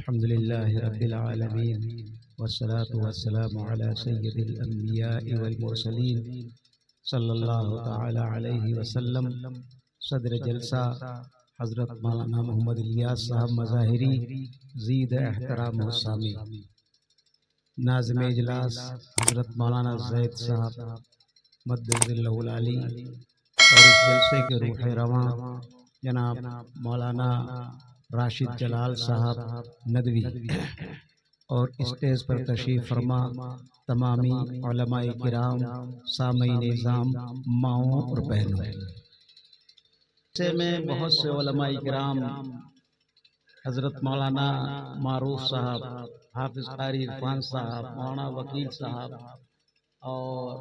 الحمد لله رب العالمين والصلاة والسلام على سيد الأنبياء والمرسلين صلی اللہ تعالی علیہ وسلم۔ صدر جلسہ حضرت مولانا محمد الیاس صاحب مظاہری زید احترام و سامی، ناظم اجلاس حضرت مولانا زید صاحب مدد اللہ العلی، اور اس جلسے کے روح رواں جناب مولانا راشد جلال صاحب ندوی، اور اسٹیج پر تشریف فرما تمامی علماء کرام، سامعین نظام، ماؤں اور بہنوں سے میں بہت سے علماء کرام، حضرت مولانا معروف صاحب، حافظ قاری عرفان صاحب، مولانا وکیل صاحب اور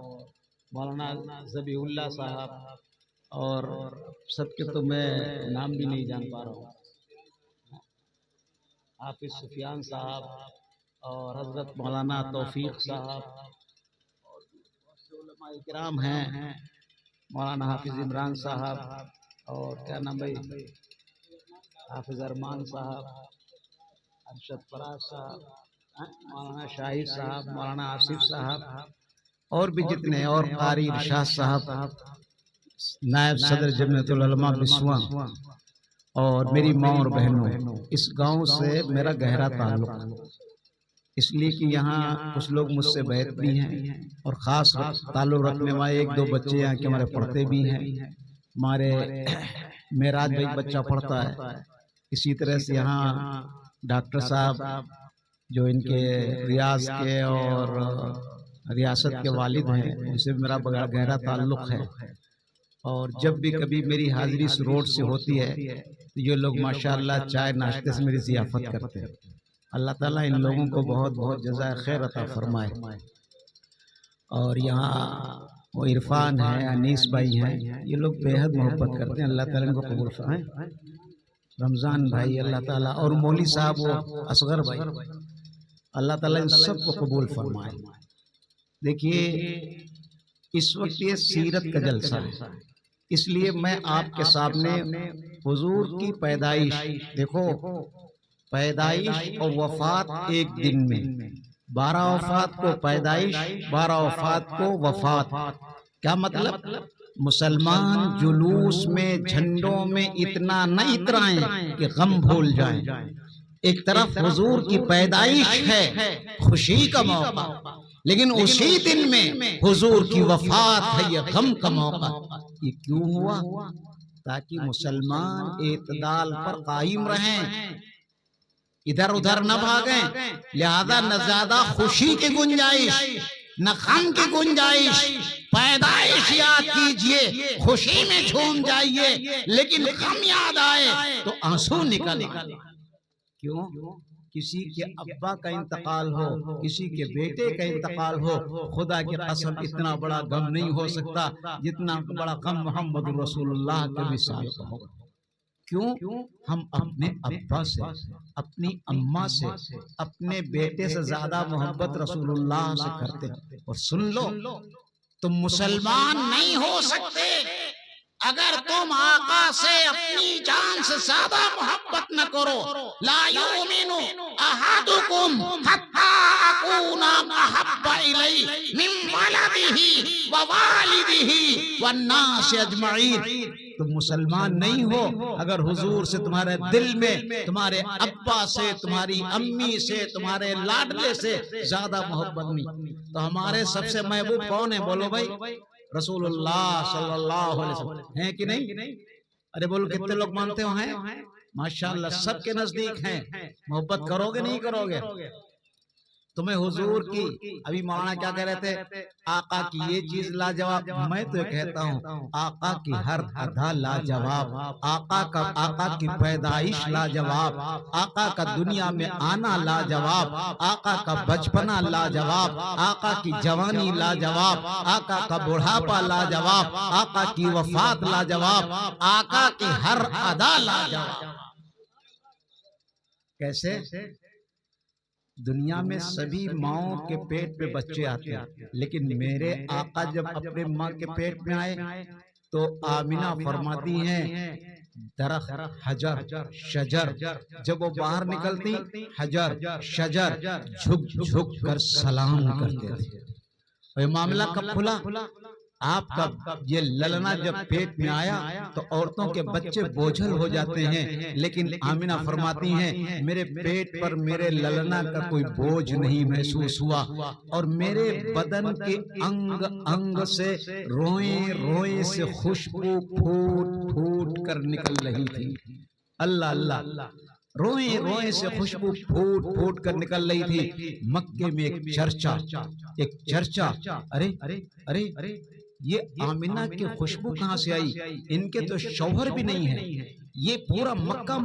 مولانا ذبیح اللہ صاحب، اور سب کے تو میں نام بھی نہیں جان پا رہا ہوں، حافظ سفیان صاحب اور حضرت مولانا توفیق صاحب، اور بہت سے علماء کرام ہیں، مولانا حافظ عمران صاحب، اور کیا نام بھائی، حافظ ارمان صاحب، ارشد فراز صاحب، مولانا شاہد صاحب، مولانا آصف صاحب، اور بھی جتنے، اور قاری ارشاد صاحب، نائب صدر جمعیت العلماء بسواں، اور میری ماں اور بہنوں۔ اس گاؤں سے میرا گہرا تعلق، اس لیے کہ یہاں کچھ لوگ مجھ سے بیعت بھی ہیں، اور خاص تعلق رکھنے والے ایک دو بچے یہاں کے ہمارے پڑھتے بھی ہیں، ہمارے معراج بھائی بچہ پڑھتا ہے، اسی طرح سے یہاں ڈاکٹر صاحب جو ان کے ریاض کے اور ریاست کے والد ہیں، ان سے میرا بڑا گہرا تعلق ہے، اور جب بھی کبھی میری حاضری اس روڈ سے ہوتی ہے تو یہ لوگ ماشاءاللہ چائے ناشتے سے میری ضیافت کرتے ہیں۔ اللہ تعالیٰ ان لوگوں کو بہت بہت جزائے خیر عطا فرمائے۔ اور یہاں وہ عرفان ہے، انیس بھائی ہیں، یہ لوگ بے حد محبت کرتے ہیں، اللہ تعالیٰ ان کو قبول فرمائے۔ رمضان بھائی اللہ تعالیٰ، اور مولوی صاحب وہ اصغر بھائی، اللہ تعالیٰ ان سب کو قبول فرمائے۔ دیکھیے اس وقت یہ سیرت کا جلسہ ہے، اس لیے میں آپ کے سامنے حضور کی پیدائش، دیکھو پیدائش اور وفات ایک دن میں، 12 وفات کو پیدائش، 12 وفات کو وفات، کیا مطلب؟ مسلمان جلوس میں جھنڈوں میں اتنا نہ اترائیں کہ غم بھول جائیں۔ ایک طرف حضور کی پیدائش ہے، خوشی کا موقع، لیکن اسی دن میں حضور کی وفات ہے، یہ غم کا موقع۔ یہ کیوں ہوا؟ تاکہ مسلمان اعتدال پر قائم رہیں، ادھر ادھر نہ بھاگیں، لہذا نہ زیادہ خوشی کی گنجائش نہ غم کی گنجائش۔ پیدائش یاد کیجئے، خوشی میں جھوم جائیے، لیکن غم یاد آئے تو آنسو نکل آئے۔ کیوں؟ کسی کے ابا کا انتقال ہو، کسی کے بیٹے کا انتقال ہو، خدا کی قسم اتنا بڑا غم نہیں ہو سکتا جتنا بڑا غم محمد رسول اللہ کے وصال کا ہوگا۔ کیوں؟ ہم اپنے ابا سے، اپنی اماں سے، اپنے بیٹے سے زیادہ محبت رسول اللہ سے کرتے ہیں۔ اور سن لو، تم مسلمان نہیں ہو سکتے اگر تم آقا سے اپنی جان سے زیادہ محبت نہ کرو۔ لا یؤمن احدکم حتی اکون احب الیہ من ولدہ ووالدہ والناس اجمعین۔ تم مسلمان نہیں ہو اگر حضور سے تمہارے دل میں، تمہارے ابا سے، تمہاری امی سے، تمہارے لاڈلے سے زیادہ محبت نہیں۔ تو ہمارے سب سے محبوب کون ہے؟ بولو بھائی، رسول اللہ صلی اللہ علیہ وسلم ہیں کہ نہیں؟ ارے بولو کتنے لوگ مانتے ہو ہیں؟ ماشاءاللہ سب کے نزدیک ہیں۔ محبت کرو گے نہیں کرو گے؟ تمہیں حضور کی، ابھی مولانا کیا کہہ رہے تھے؟ آقا کی یہ چیز لاجواب، میں تو کہتا ہوں آقا کی ہر ادا لاجواب، آقا کی پیدائش لاجواب، آقا کا دنیا میں آنا لاجواب، آقا کا بچپنا لاجواب، آقا کی جوانی لاجواب، آقا کا بڑھاپا لاجواب، آقا کی وفات لاجواب، آقا کی ہر ادا لاجواب۔ کیسے؟ دنیا میں سبھی ماؤں کے پیٹ پہ بچے آتے ہیں، لیکن میرے آقا جب اپنے ماں کے پیٹ میں آئے تو آمینہ فرماتی ہیں درخت حجر شجر جب وہ باہر نکلتی حجر شجر جھک جھک کر سلام کرتے تھے. یہ معاملہ کب کھلا؟ آپ کا یہ للنا جب پیٹ میں آیا تو عورتوں کے بچے بوجھل ہو جاتے ہیں، لیکن آمینہ فرماتی ہیں میرے پیٹ پر میرے للنا کا کوئی بوجھ نہیں محسوس ہوا، اور میرے بدن کے انگ انگ سے روئیں روئیں سے خوشبو پھوٹ پھوٹ کر نکل رہی تھی. اللہ اللہ، روئیں روئیں سے خوشبو پھوٹ پھوٹ کر نکل رہی تھی. مکے میں ایک چرچا ارے ارے یہ آمینہ کی خوشبو کہاں سے آئی؟ ان کے تو شوہر بھی نہیں ہے. یہ پورا مکہ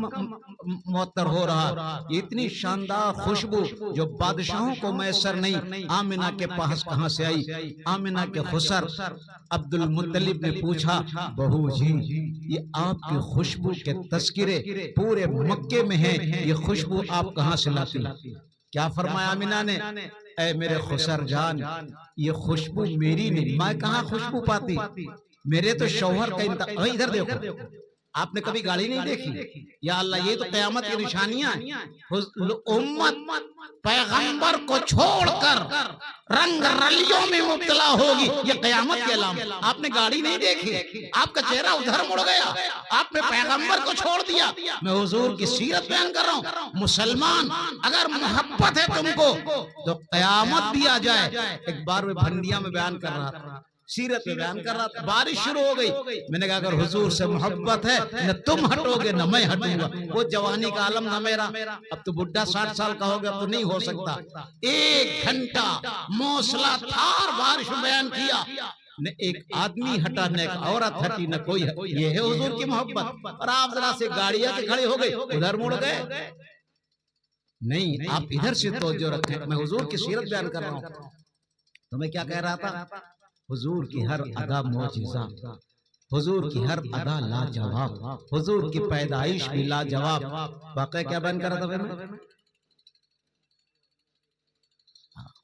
معطر ہو رہا. اتنی شاندار خوشبو جو بادشاہوں کو میسر نہیں، آمینہ کے پاس کہاں سے آئی؟ آمینہ کے خسر عبد المطلب نے پوچھا بہو جی یہ آپ کی خوشبو کے تذکرے پورے مکے میں ہیں، یہ خوشبو آپ کہاں سے لاتی؟ کیا فرمایا آمینہ نے؟ اے میرے خسر جان، یہ خوشبو میری نہیں، میں کہاں خوشبو پاتی؟ میرے تو شوہر کا انتقال. ادھر دیکھو، آپ نے کبھی گاڑی نہیں دیکھی؟ یا اللہ، یہ تو قیامت کی نشانیاں ہیں. امت پیغمبر کو چھوڑ کر رنگ رلیوں میں مبتلا ہوگی، یہ قیامت کے علامت. آپ نے گاڑی نہیں دیکھی، آپ کا چہرہ ادھر مڑ گیا، آپ نے پیغمبر کو چھوڑ دیا. میں حضور کی سیرت بیان کر رہا ہوں. مسلمان اگر محبت ہے تم کو تو قیامت بھی آ جائے. ایک بار میں بھنڈیا میں بیان کر رہا تھا، سیرت میں بیان کر رہا تھا، بارش شروع ہو گئی. میں نے کہا اگر حضور سے محبت ہے نہ تم ہٹو گے نہ میں ہٹوں گا. وہ جوانی کا عالم نہ میرا، اب تو بڈھا 60 سال کا ہو گیا، اب تو نہیں ہو سکتا. 1 گھنٹہ موسلا دھار بارش میں بیان کیا، نہ ایک آدمی ہٹا نہ ایک عورت ہٹی نہ کوئی. یہ ہے حضور کی محبت. اور آپ ذرا سے گاڑیاں کے کھڑے ہو گئے، ادھر مڑ گئے. نہیں، آپ ادھر سے توجہ رکھیں. میں حضور کی سیرت بیان کر رہا ہوں. تو میں کیا کہہ رہا تھا؟ حضور کی ہر ادا معجزہ، حضور کی ہر ادا لاجواب، حضور کی پیدائش بھی لاجواب. واقعہ کیا بیان کر رہا تھا میں؟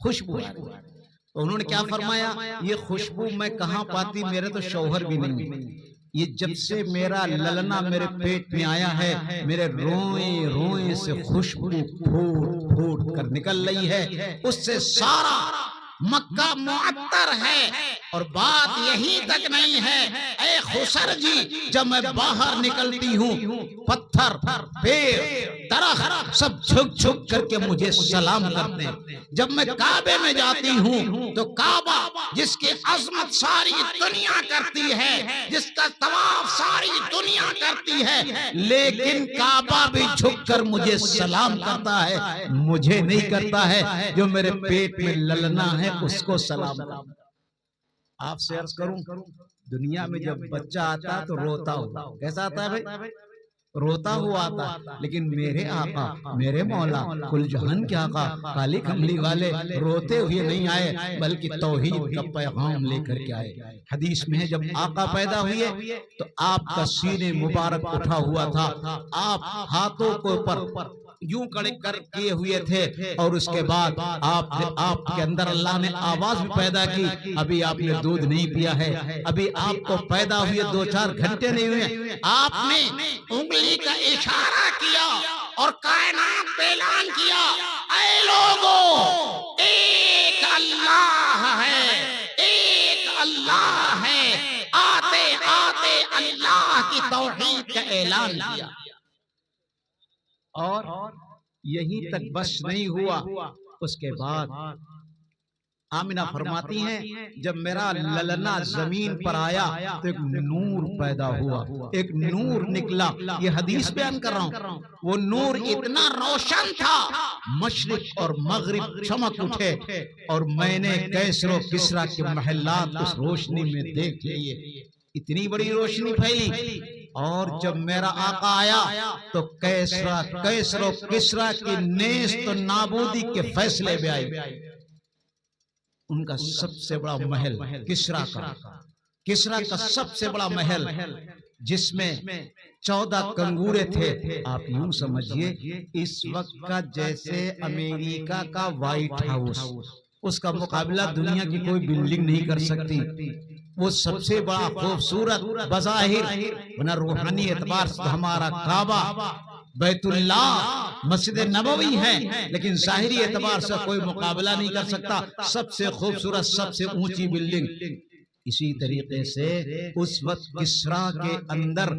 خوشبو. انہوں نے کیا فرمایا؟ یہ خوشبو میں کہاں پاتی؟ میرے تو شوہر بھی نہیں. یہ جب سے میرا للنا میرے پیٹ میں آیا ہے، میرے روئیں روئیں سے خوشبو پھوٹ پھوٹ کر نکل رہی ہے. اس سے سارا مکہ معطر ہے. اور بات یہی تک نہیں ہے، اے خسر جی، جب میں باہر نکلتی ہوں پتھر پیڑ درخت سب جھک جھک کر کے مجھے سلام کرتے ہیں. جب میں کعبے میں جاتی ہوں تو کعبہ جس کی عظمت ساری دنیا کرتی ہے، جس کا طواف ساری دنیا کرتی ہے، لیکن کعبہ بھی جھک کر مجھے سلام کرتا ہے، مجھے نہیں کرتا ہے. جو میرے پیٹ میں للنا ہے اس کو سلام کرتا. آپ سے عرض کروں، دنیا میں جب بچہ آتا تو روتا ہوا. کیسا آتا ہے بھائی؟ روتا ہوا آتا. لیکن میرے آقا، میرے مولا، کل جہان کے آقا، کالی کملی والے روتے ہوئے نہیں آئے بلکہ توحید کا پیغام لے کر کے آئے. حدیث میں ہے جب آقا پیدا ہوئے تو آپ کا سینے مبارک اٹھا ہوا تھا، آپ ہاتھوں کو اوپر یوں کڑے کر کیے ہوئے تھے، اور اس کے بعد آپ کے اندر اللہ نے آواز بھی پیدا کی. ابھی آپ نے دودھ نہیں پیا ہے، ابھی آپ کو پیدا ہوئے 2-4 گھنٹے نہیں ہوئے. آپ نے انگلی کا اشارہ کیا اور کائنات پہ اعلان کیا، اے لوگو ایک اللہ ہے، ایک اللہ ہے. آتے آتے اللہ کی توحید کا اعلان کیا. اور یہی تک بس نہیں ہوا، اس کے بعد آمینہ فرماتی ہیں جب میرا للنا زمین پر آیا تو ایک نور پیدا ہوا، ایک نور نکلا. یہ حدیث بیان کر رہا ہوں. وہ نور اتنا روشن تھا، مشرق اور مغرب چمک اٹھے، اور میں نے کیسر و کسریٰ کے محلات اس روشنی میں دیکھ لیے. اتنی بڑی روشنی پھیلی. اور جب میرا آقا آیا تو کیسر و کسریٰ کی نیست و نابودی کے فیصلے بھی آئے. ان کا سب سے بڑا محل کسریٰ کا سب سے بڑا محل، جس میں 14 کنگورے تھے. آپ یوں سمجھئے اس وقت کا جیسے امریکہ کا وائٹ ہاؤس، اس کا مقابلہ دنیا کی کوئی بلڈنگ نہیں کر سکتی. وہ سب سے بڑا خوبصورت بظاہر، ورنہ روحانی اعتبار سے ہمارا کعبہ بیت اللہ مسجد نبوی ہے، لیکن ظاہری اعتبار سے کوئی مقابلہ نہیں کر سکتا، سب سے خوبصورت سب سے اونچی بلڈنگ۔ اسی طریقے سے اس وقت کسرا کے اندر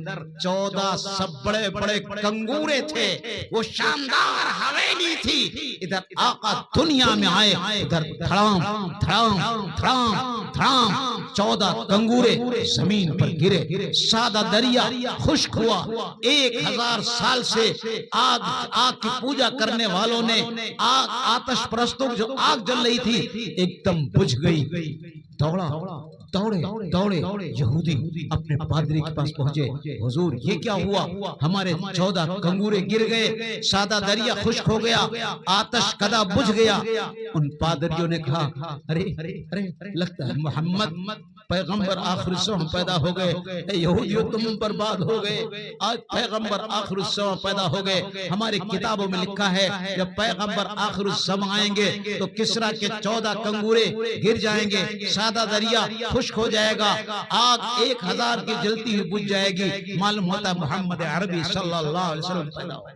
14 سب بڑے بڑے کنگورے تھے، وہ شاندار حویلی تھی، ادھر آقا دنیا میں آئے، ادھر دھڑام دھڑام دھڑام دھڑام 14 کنگورے زمین پر گرے، سادہ دریا خشک ہوا، 1000 سال سے آگ کی پوجا کرنے والوں نے آتش پرستوں جو آگ جل رہی تھی ایک دم بجھ گئی۔ دوڑے یہودی اپنے پادری کے پاس پہنچے، حضور یہ کیا ہوا؟ ہمارے 14 کنگورے گر گئے، سادہ دریا خشک ہو گیا، آتش کدا بجھ گیا۔ ان پادریوں نے کہا ارے لگتا ہے محمد پیغمبر آخر الزمان پیدا ہو گئے، اے یہودیوں تم برباد ہو گئے، آج پیغمبر آخر الزمان پیدا ہو گئے۔ ہماری کتابوں میں لکھا ہے جب پیغمبر آخر الزمان آئیں گے تو کسرا کے 14 کنگورے گر جائیں گے، سادہ دریا خشک ہو جائے گا، آگ 1000 کی جلتی ہوئی بجھ جائے گی۔ معلوم ہوتا محمد عربی صلی اللہ علیہ وسلم پیدا ہوئے۔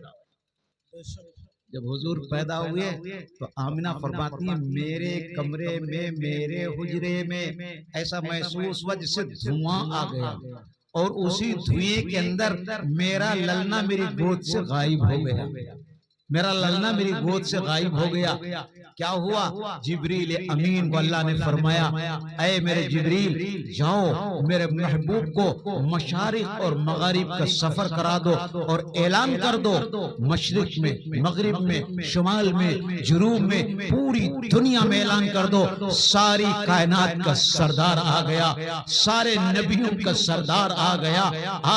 جب حضور پیدا ہوئے تو آمنہ فرماتی ہیں میرے کمرے میں میرے حجرے میں ایسا محسوس ہوا جس سے دھواں آ گیا، اور اسی دھوئیں کے اندر میرا للنا میری گود سے غائب ہو گیا، میرا للنا میری گود سے غائب ہو گیا۔ کیا ہوا؟ جبریل امین کو اللہ نے فرمایا اے میرے جبریل جاؤ میرے محبوب کو مشارق اور مغرب کا سفر کرا دو اور اعلان کر دو، مشرق میں مغرب میں شمال میں جنوب میں پوری دنیا میں اعلان کر دو ساری کائنات کا سردار آ گیا، سارے نبیوں کا سردار آ گیا،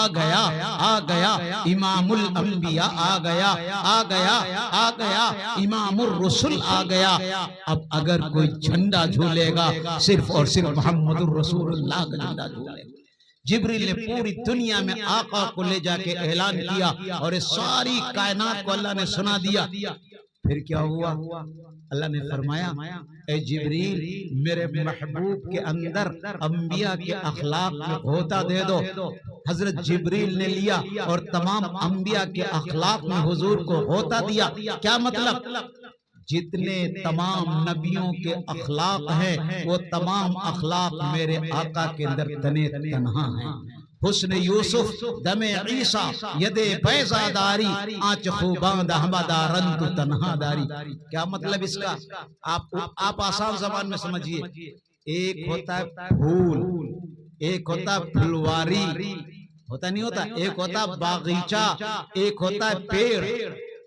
آ گیا آ گیا، امام الانبیاء آ گیا، آ گیا آ گیا، امام الرسل آ گیا۔ اب اگر کوئی جھنڈا جھولے گا صرف اور صرف محمد الرسول اللہ کا جھنڈا جھولے گا۔ جبریل نے پوری دنیا میں آقا کو لے جا کے اعلان کیا اور ساری کائنات کو اللہ نے سنا دیا۔ پھر کیا ہوا؟ اللہ نے فرمایا اے جبریل میرے محبوب کے اندر انبیاء کے اخلاق میں غوطہ دے دو۔ حضرت جبریل نے لیا اور تمام انبیاء کے اخلاق میں حضور کو غوطہ دیا۔ کیا مطلب؟ جتنے تمام نبیوں کے اخلاق ہیں وہ تمام اخلاق میرے آقا کے اندر تنے تنہا ہیں۔ حسن یوسف دم عیسیٰ ید بیضا داری آنچ خوبان دہمدہ رند تنہا داری۔ کیا مطلب اس کا؟ آپ آسان زبان میں سمجھئے، ایک ہوتا ہے پھول، ایک ہوتا ہے پھلواری، ہوتا نہیں ہوتا، ایک ہوتا ہے باغیچہ، ایک ہوتا ہے پیڑ،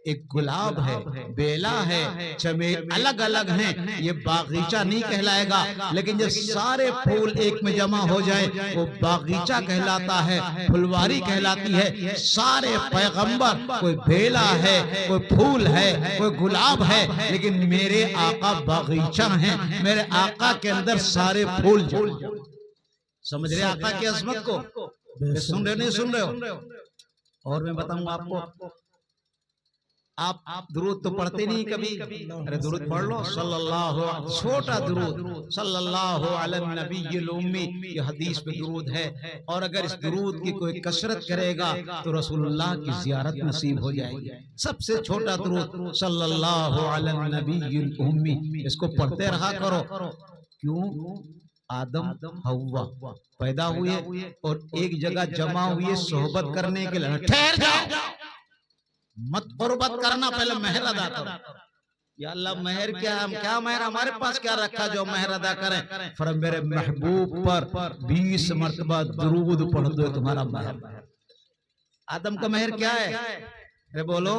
ایک گلاب ہے، بیلا ہے، چمیل، الگ الگ ہیں، یہ باغیچہ نہیں کہلائے گا، لیکن جب سارے پھول ایک میں جمع ہو جائیں وہ باغیچہ کہلاتا ہے، پھلواری کہلاتی ہے۔ سارے پیغمبر کوئی بیلا ہے، کوئی پھول ہے، کوئی گلاب ہے، لیکن میرے آقا باغیچہ ہیں، میرے آقا کے اندر سارے پھول جمع۔ سمجھ رہے آقا کی عظمت کو؟ سن رہے نہیں سن رہے ہو؟ اور میں بتاؤں آپ کو، آپ درود تو پڑھتے نہیں کبھی، ارے درود پڑھ لو صلی اللہ علیہ، چھوٹا درود صلی اللہ علی النبی الامی، یہ حدیث پہ درود ہے، اور اگر اس درود کی کوئی کثرت کرے گا تو رسول اللہ کی زیارت نصیب ہو جائے گی۔ سب سے چھوٹا درود صلی اللہ علی النبی الامی، اس کو پڑھتے رہا کرو۔ کیوں؟ آدم حوا پیدا ہوئے اور ایک جگہ جمع ہوئے صحبت کرنے کے لیے، ٹھہر جاؤ مت قربت کرنا، پہلے مہر ادا کرو۔ یا اللہ مہر کیا ہے؟ کیا مہر ہمارے پاس کیا رکھا جو مہر ادا کریں؟ فرمایا میرے محبوب پر 20 مرتبہ درود پڑھ دو تمہارا مہر۔ آدم کا مہر کیا ہے؟ بولو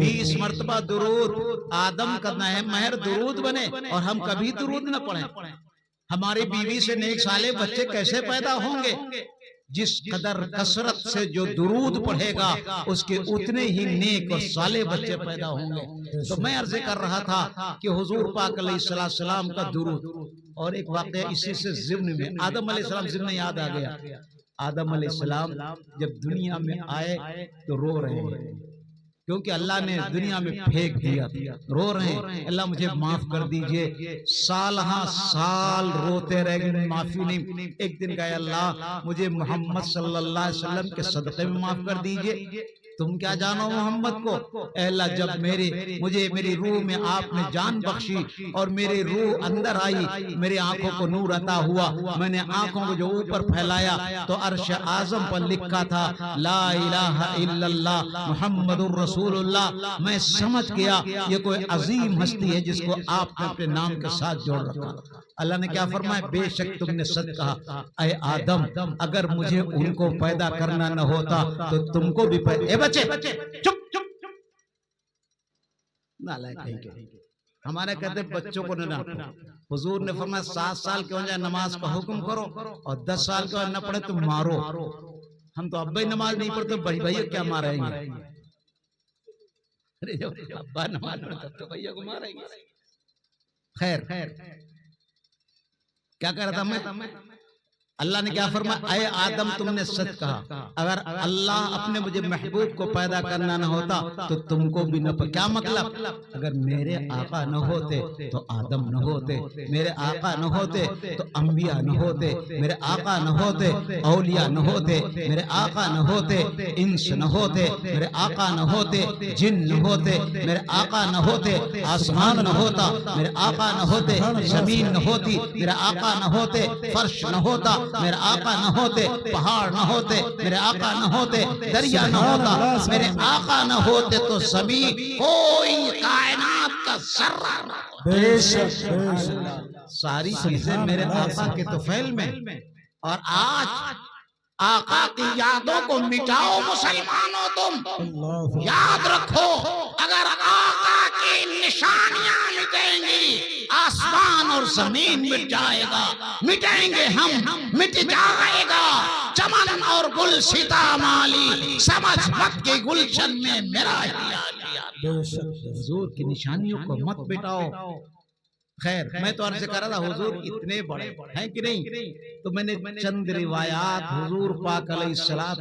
20 مرتبہ درود، آدم کا مہر درود بنے، اور ہم کبھی درود نہ پڑھیں۔ ہماری بیوی سے نیک صالح بچے کیسے پیدا ہوں گے؟ جس قدر کثرت سے جو درود پڑھے گا اس کے اتنے ہی نیک اور صالح بچے پیدا ہوں گے۔ تو میں عرض کر رہا تھا کہ حضور پاک علیہ السلام کا درود، اور ایک واقعہ اسی سے ضمن میں آدم علیہ السلام ضمن یاد آ گیا۔ آدم علیہ السلام جب دنیا میں آئے تو رو رہے ہیں، کیونکہ اللہ نے دنیا میں پھینک دیا، رو رہے ہیں اللہ مجھے معاف کر دیجئے، سال ہاں سال روتے رہ گئے، معافی نہیں۔ ایک دن کہا اللہ مجھے محمد صلی اللہ علیہ وسلم کے صدقے میں معاف کر دیجئے۔ تم کیا جانو محمد کو؟ اے اللہ جب مجھے میری روح میں آپ نے جان بخشی اور میری روح اندر آئی، میری آنکھوں کو نور عطا ہوا، میں نے آنکھوں کو جو اوپر پھیلایا تو عرش اعظم پر لکھا تھا لا الہ الا اللہ محمد الرسول اللہ۔ میں سمجھ گیا یہ کوئی عظیم ہستی ہے جس کو آپ نے اپنے نام کے ساتھ جوڑ رکھا۔ اللہ نے کیا فرمایا؟ بے شک تم نے سچ کہا اے آدم، اگر مجھے ان کو پیدا کرنا نہ ہوتا تو تم کو بھی پیدا۔ اے بچے چپ چپ نالائق ہے کہ ہمارے کہتے بچوں کو نہ ڈانٹو۔ حضور نے فرمایا 7 سال کے ہو جائے نماز کا حکم کرو اور 10 سال کے نہ پڑھے تو مارو۔ ہم تو ابا ہی نماز نہیں پڑھتے، بھائی بھائی کیا ماریں گے؟ ارے جب ابا نماز پڑھتا تو بھائیوں کو ماریں گے۔ خیر کیا کہہ رہا تھا میں؟ اللہ نے کیا فرمایا؟ اے آدم تم نے سچ کہا، اگر اللہ اپنے مجھے محبوب کو پیدا کرنا نہ ہوتا تو تم کو بھی نہ۔ کیا مطلب؟ اگر میرے آقا نہ ہوتے تو آدم نہ ہوتے، میرے آقا نہ ہوتے تو انبیاء نہ ہوتے، میرے آقا نہ ہوتے اولیاء نہ ہوتے، میرے آقا نہ ہوتے انس نہ ہوتے، میرے آقا نہ ہوتے جن نہ ہوتے، میرے آقا نہ ہوتے آسمان نہ ہوتا، میرے آقا نہ ہوتے زمین نہ ہوتی، میرے آقا نہ ہوتے فرش نہ ہوتا، میرے آقا نہ ہوتے پہاڑ نہ ہوتے، میرے آقا نہ ہوتے دریا نہ ہوتا، میرے آقا نہ ہوتے تو زمین کوئی کائنات کا ذرہ نہ ہوتا۔ ساری چیزیں میرے آقا کے طفیل میں۔ اور آج آقا کی یادوں کو مٹاؤ مسلمانوں، تم یاد رکھو اگر آقا کی نشانیاں مٹیں گی آسمان اور زمین مٹ جائے گا، مٹیں گے ہم، مٹ جائے گا چمن اور گل سیتا مالی، سمجھ مت کے گلشن میں میرا حضور کی نشانیوں کو مت مٹاؤ۔ خیر میں تو عرض کر رہا تھا حضور اتنے بڑے ہیں کہ نہیں، تو میں نے چند روایات حضور پاک علیہ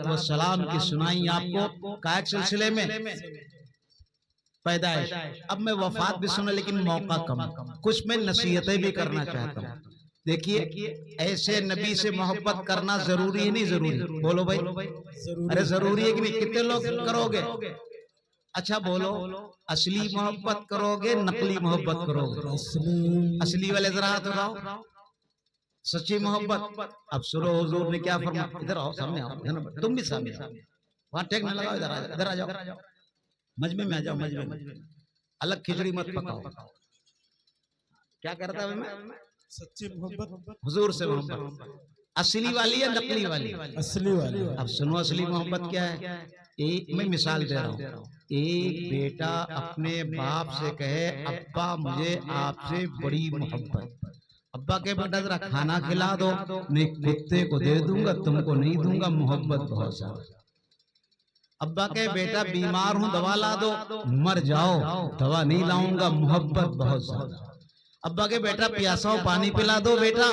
السلام کی سنائی آپ کو کائک سلسلے میں پیدائش۔ اب میں وفات بھی سنا لیکن موقع کم، کچھ میں نصیحتیں بھی کرنا چاہتا ہوں۔ دیکھیے ایسے نبی سے محبت کرنا ضروری ہے نہیں ضروری؟ بولو بھائی، ارے ضروری ہے کہ نہیں؟ کتنے لوگ کرو گے؟ اچھا بولو، اصلی محبت کرو گے نقلی محبت کرو گے؟ اصلی والے ذرا ہاتھ اٹھاؤ، سچی محبت۔ اب سنو حضور نے کیا فرمایا، ادھر آؤ سامنے آؤ، تم بھی سامنے آؤ، وہاں ٹیک نہ لگاؤ، ادھر آ جاؤ، مجمع میں آ جاؤ، مجمع میں الگ کھچڑی مت پکاؤ۔ کیا کرتا ہے میں؟ سچی محبت حضور سے محبت اصلی والی ہے نقلی والی؟ اصلی والی۔ اب سنو اصلی محبت کیا ہے۔ ایک میں مثال دے رہا ہوں، ایک بیٹا اپنے باپ سے کہے ابا مجھے آپ سے بڑی محبت، ابا کہ بیٹا ذرا کھانا کھلا دو، نہیں کتے کو دے دوں گا تم کو نہیں دوں گا، محبت بہت زیادہ۔ ابا کہ بیٹا بیمار ہوں دوا لا دو، مر جاؤ دوا نہیں لاؤں گا، محبت بہت زیادہ۔ ابا کہ بیٹا پیاسا ہو پانی پلا دو بیٹا،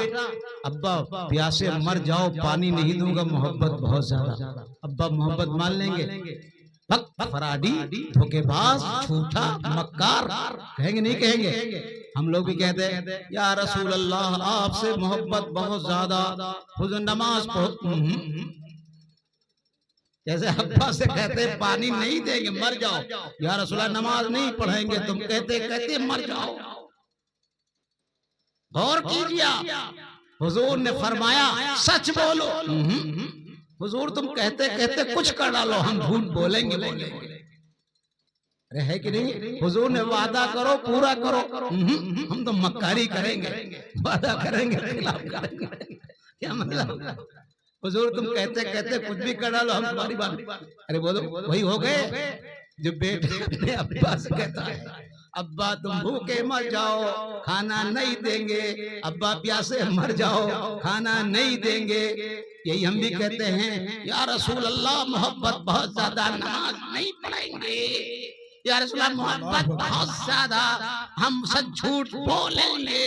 ابا پیاسے مر جاؤ پانی نہیں دوں گا، محبت بہت زیادہ۔ ابا محبت مان لیں گے؟ فراڈی، دھوکے باز، جھوٹا، مکار کہیں گے نہیں کہیں گے؟ ہم لوگ بھی کہتے ہیں یا رسول اللہ آپ سے محبت بہت زیادہ، حضور نماز پڑھو، جیسے ابا سے کہتے پانی نہیں دیں گے مر جاؤ، یا رسول اللہ نماز نہیں پڑھیں گے، تم کہتے مر جاؤ۔ غور کیجیے، حضور نے فرمایا سچ بولو۔ حضور تم کہتے کچھ کر ڈالو، ہم جھوٹ بولیں گے۔ ہے کہ نہیں؟ حضور نے وعدہ کرو پورا کرو، ہم تو مکاری کریں گے، وعدہ کریں گے خلاف کریں گے، کیا مطلب؟ حضور تم کہتے کچھ بھی کر ڈالو، ہم تمہاری بات۔ ارے بولو وہی ہو گئے جو بیٹے اپنے ابا سے کہتا ہے ابا تم بھوکے مر جاؤ کھانا نہیں دیں گے، ابا پیاسے مر جاؤ کھانا نہیں دیں گے۔ یہی ہم بھی کہتے ہیں یا رسول اللہ محبت بہت زیادہ، نماز نہیں پڑھیں گے، یا رسول اللہ محبت بہت زیادہ، ہم سچ جھوٹ بولیں گے،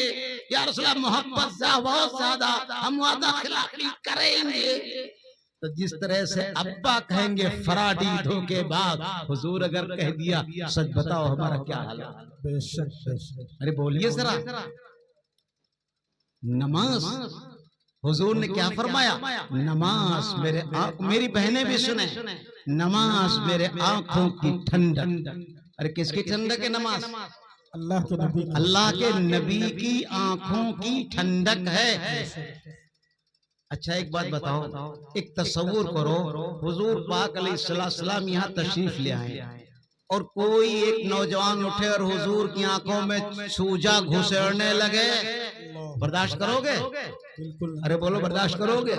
یا رسول اللہ محبت بہت زیادہ، ہم وعدہ خلافی کریں گے۔ تو جس طرح سے ابا کہیں گے فراڈی دھوکے باز، حضور اگر کہہ دیا سچ بتاؤ ہمارا کیا حال ہے؟ بے شک بے شک۔ ارے بولیے ذرا، نماز حضور نے کیا فرمایا؟ نماز میرے میری بہنیں بھی سنیں، نماز میرے آنکھوں کی ٹھنڈک۔ ارے کس کی ٹھنڈک ہے نماز؟ اللہ کے نبی کی۔ اللہ کے نبی کی آنکھوں کی ٹھنڈک ہے۔ اچھا ایک بات بتاؤ، ایک تصور کرو، حضور پاک علیہ السلام یہاں تشریف لے آئے اور کوئی ایک نوجوان اٹھے اور حضور کی آنکھوں میں سوجا گھسیڑنے لگے، برداشت کرو گے؟ بالکل۔ ارے بولو برداشت کرو گے؟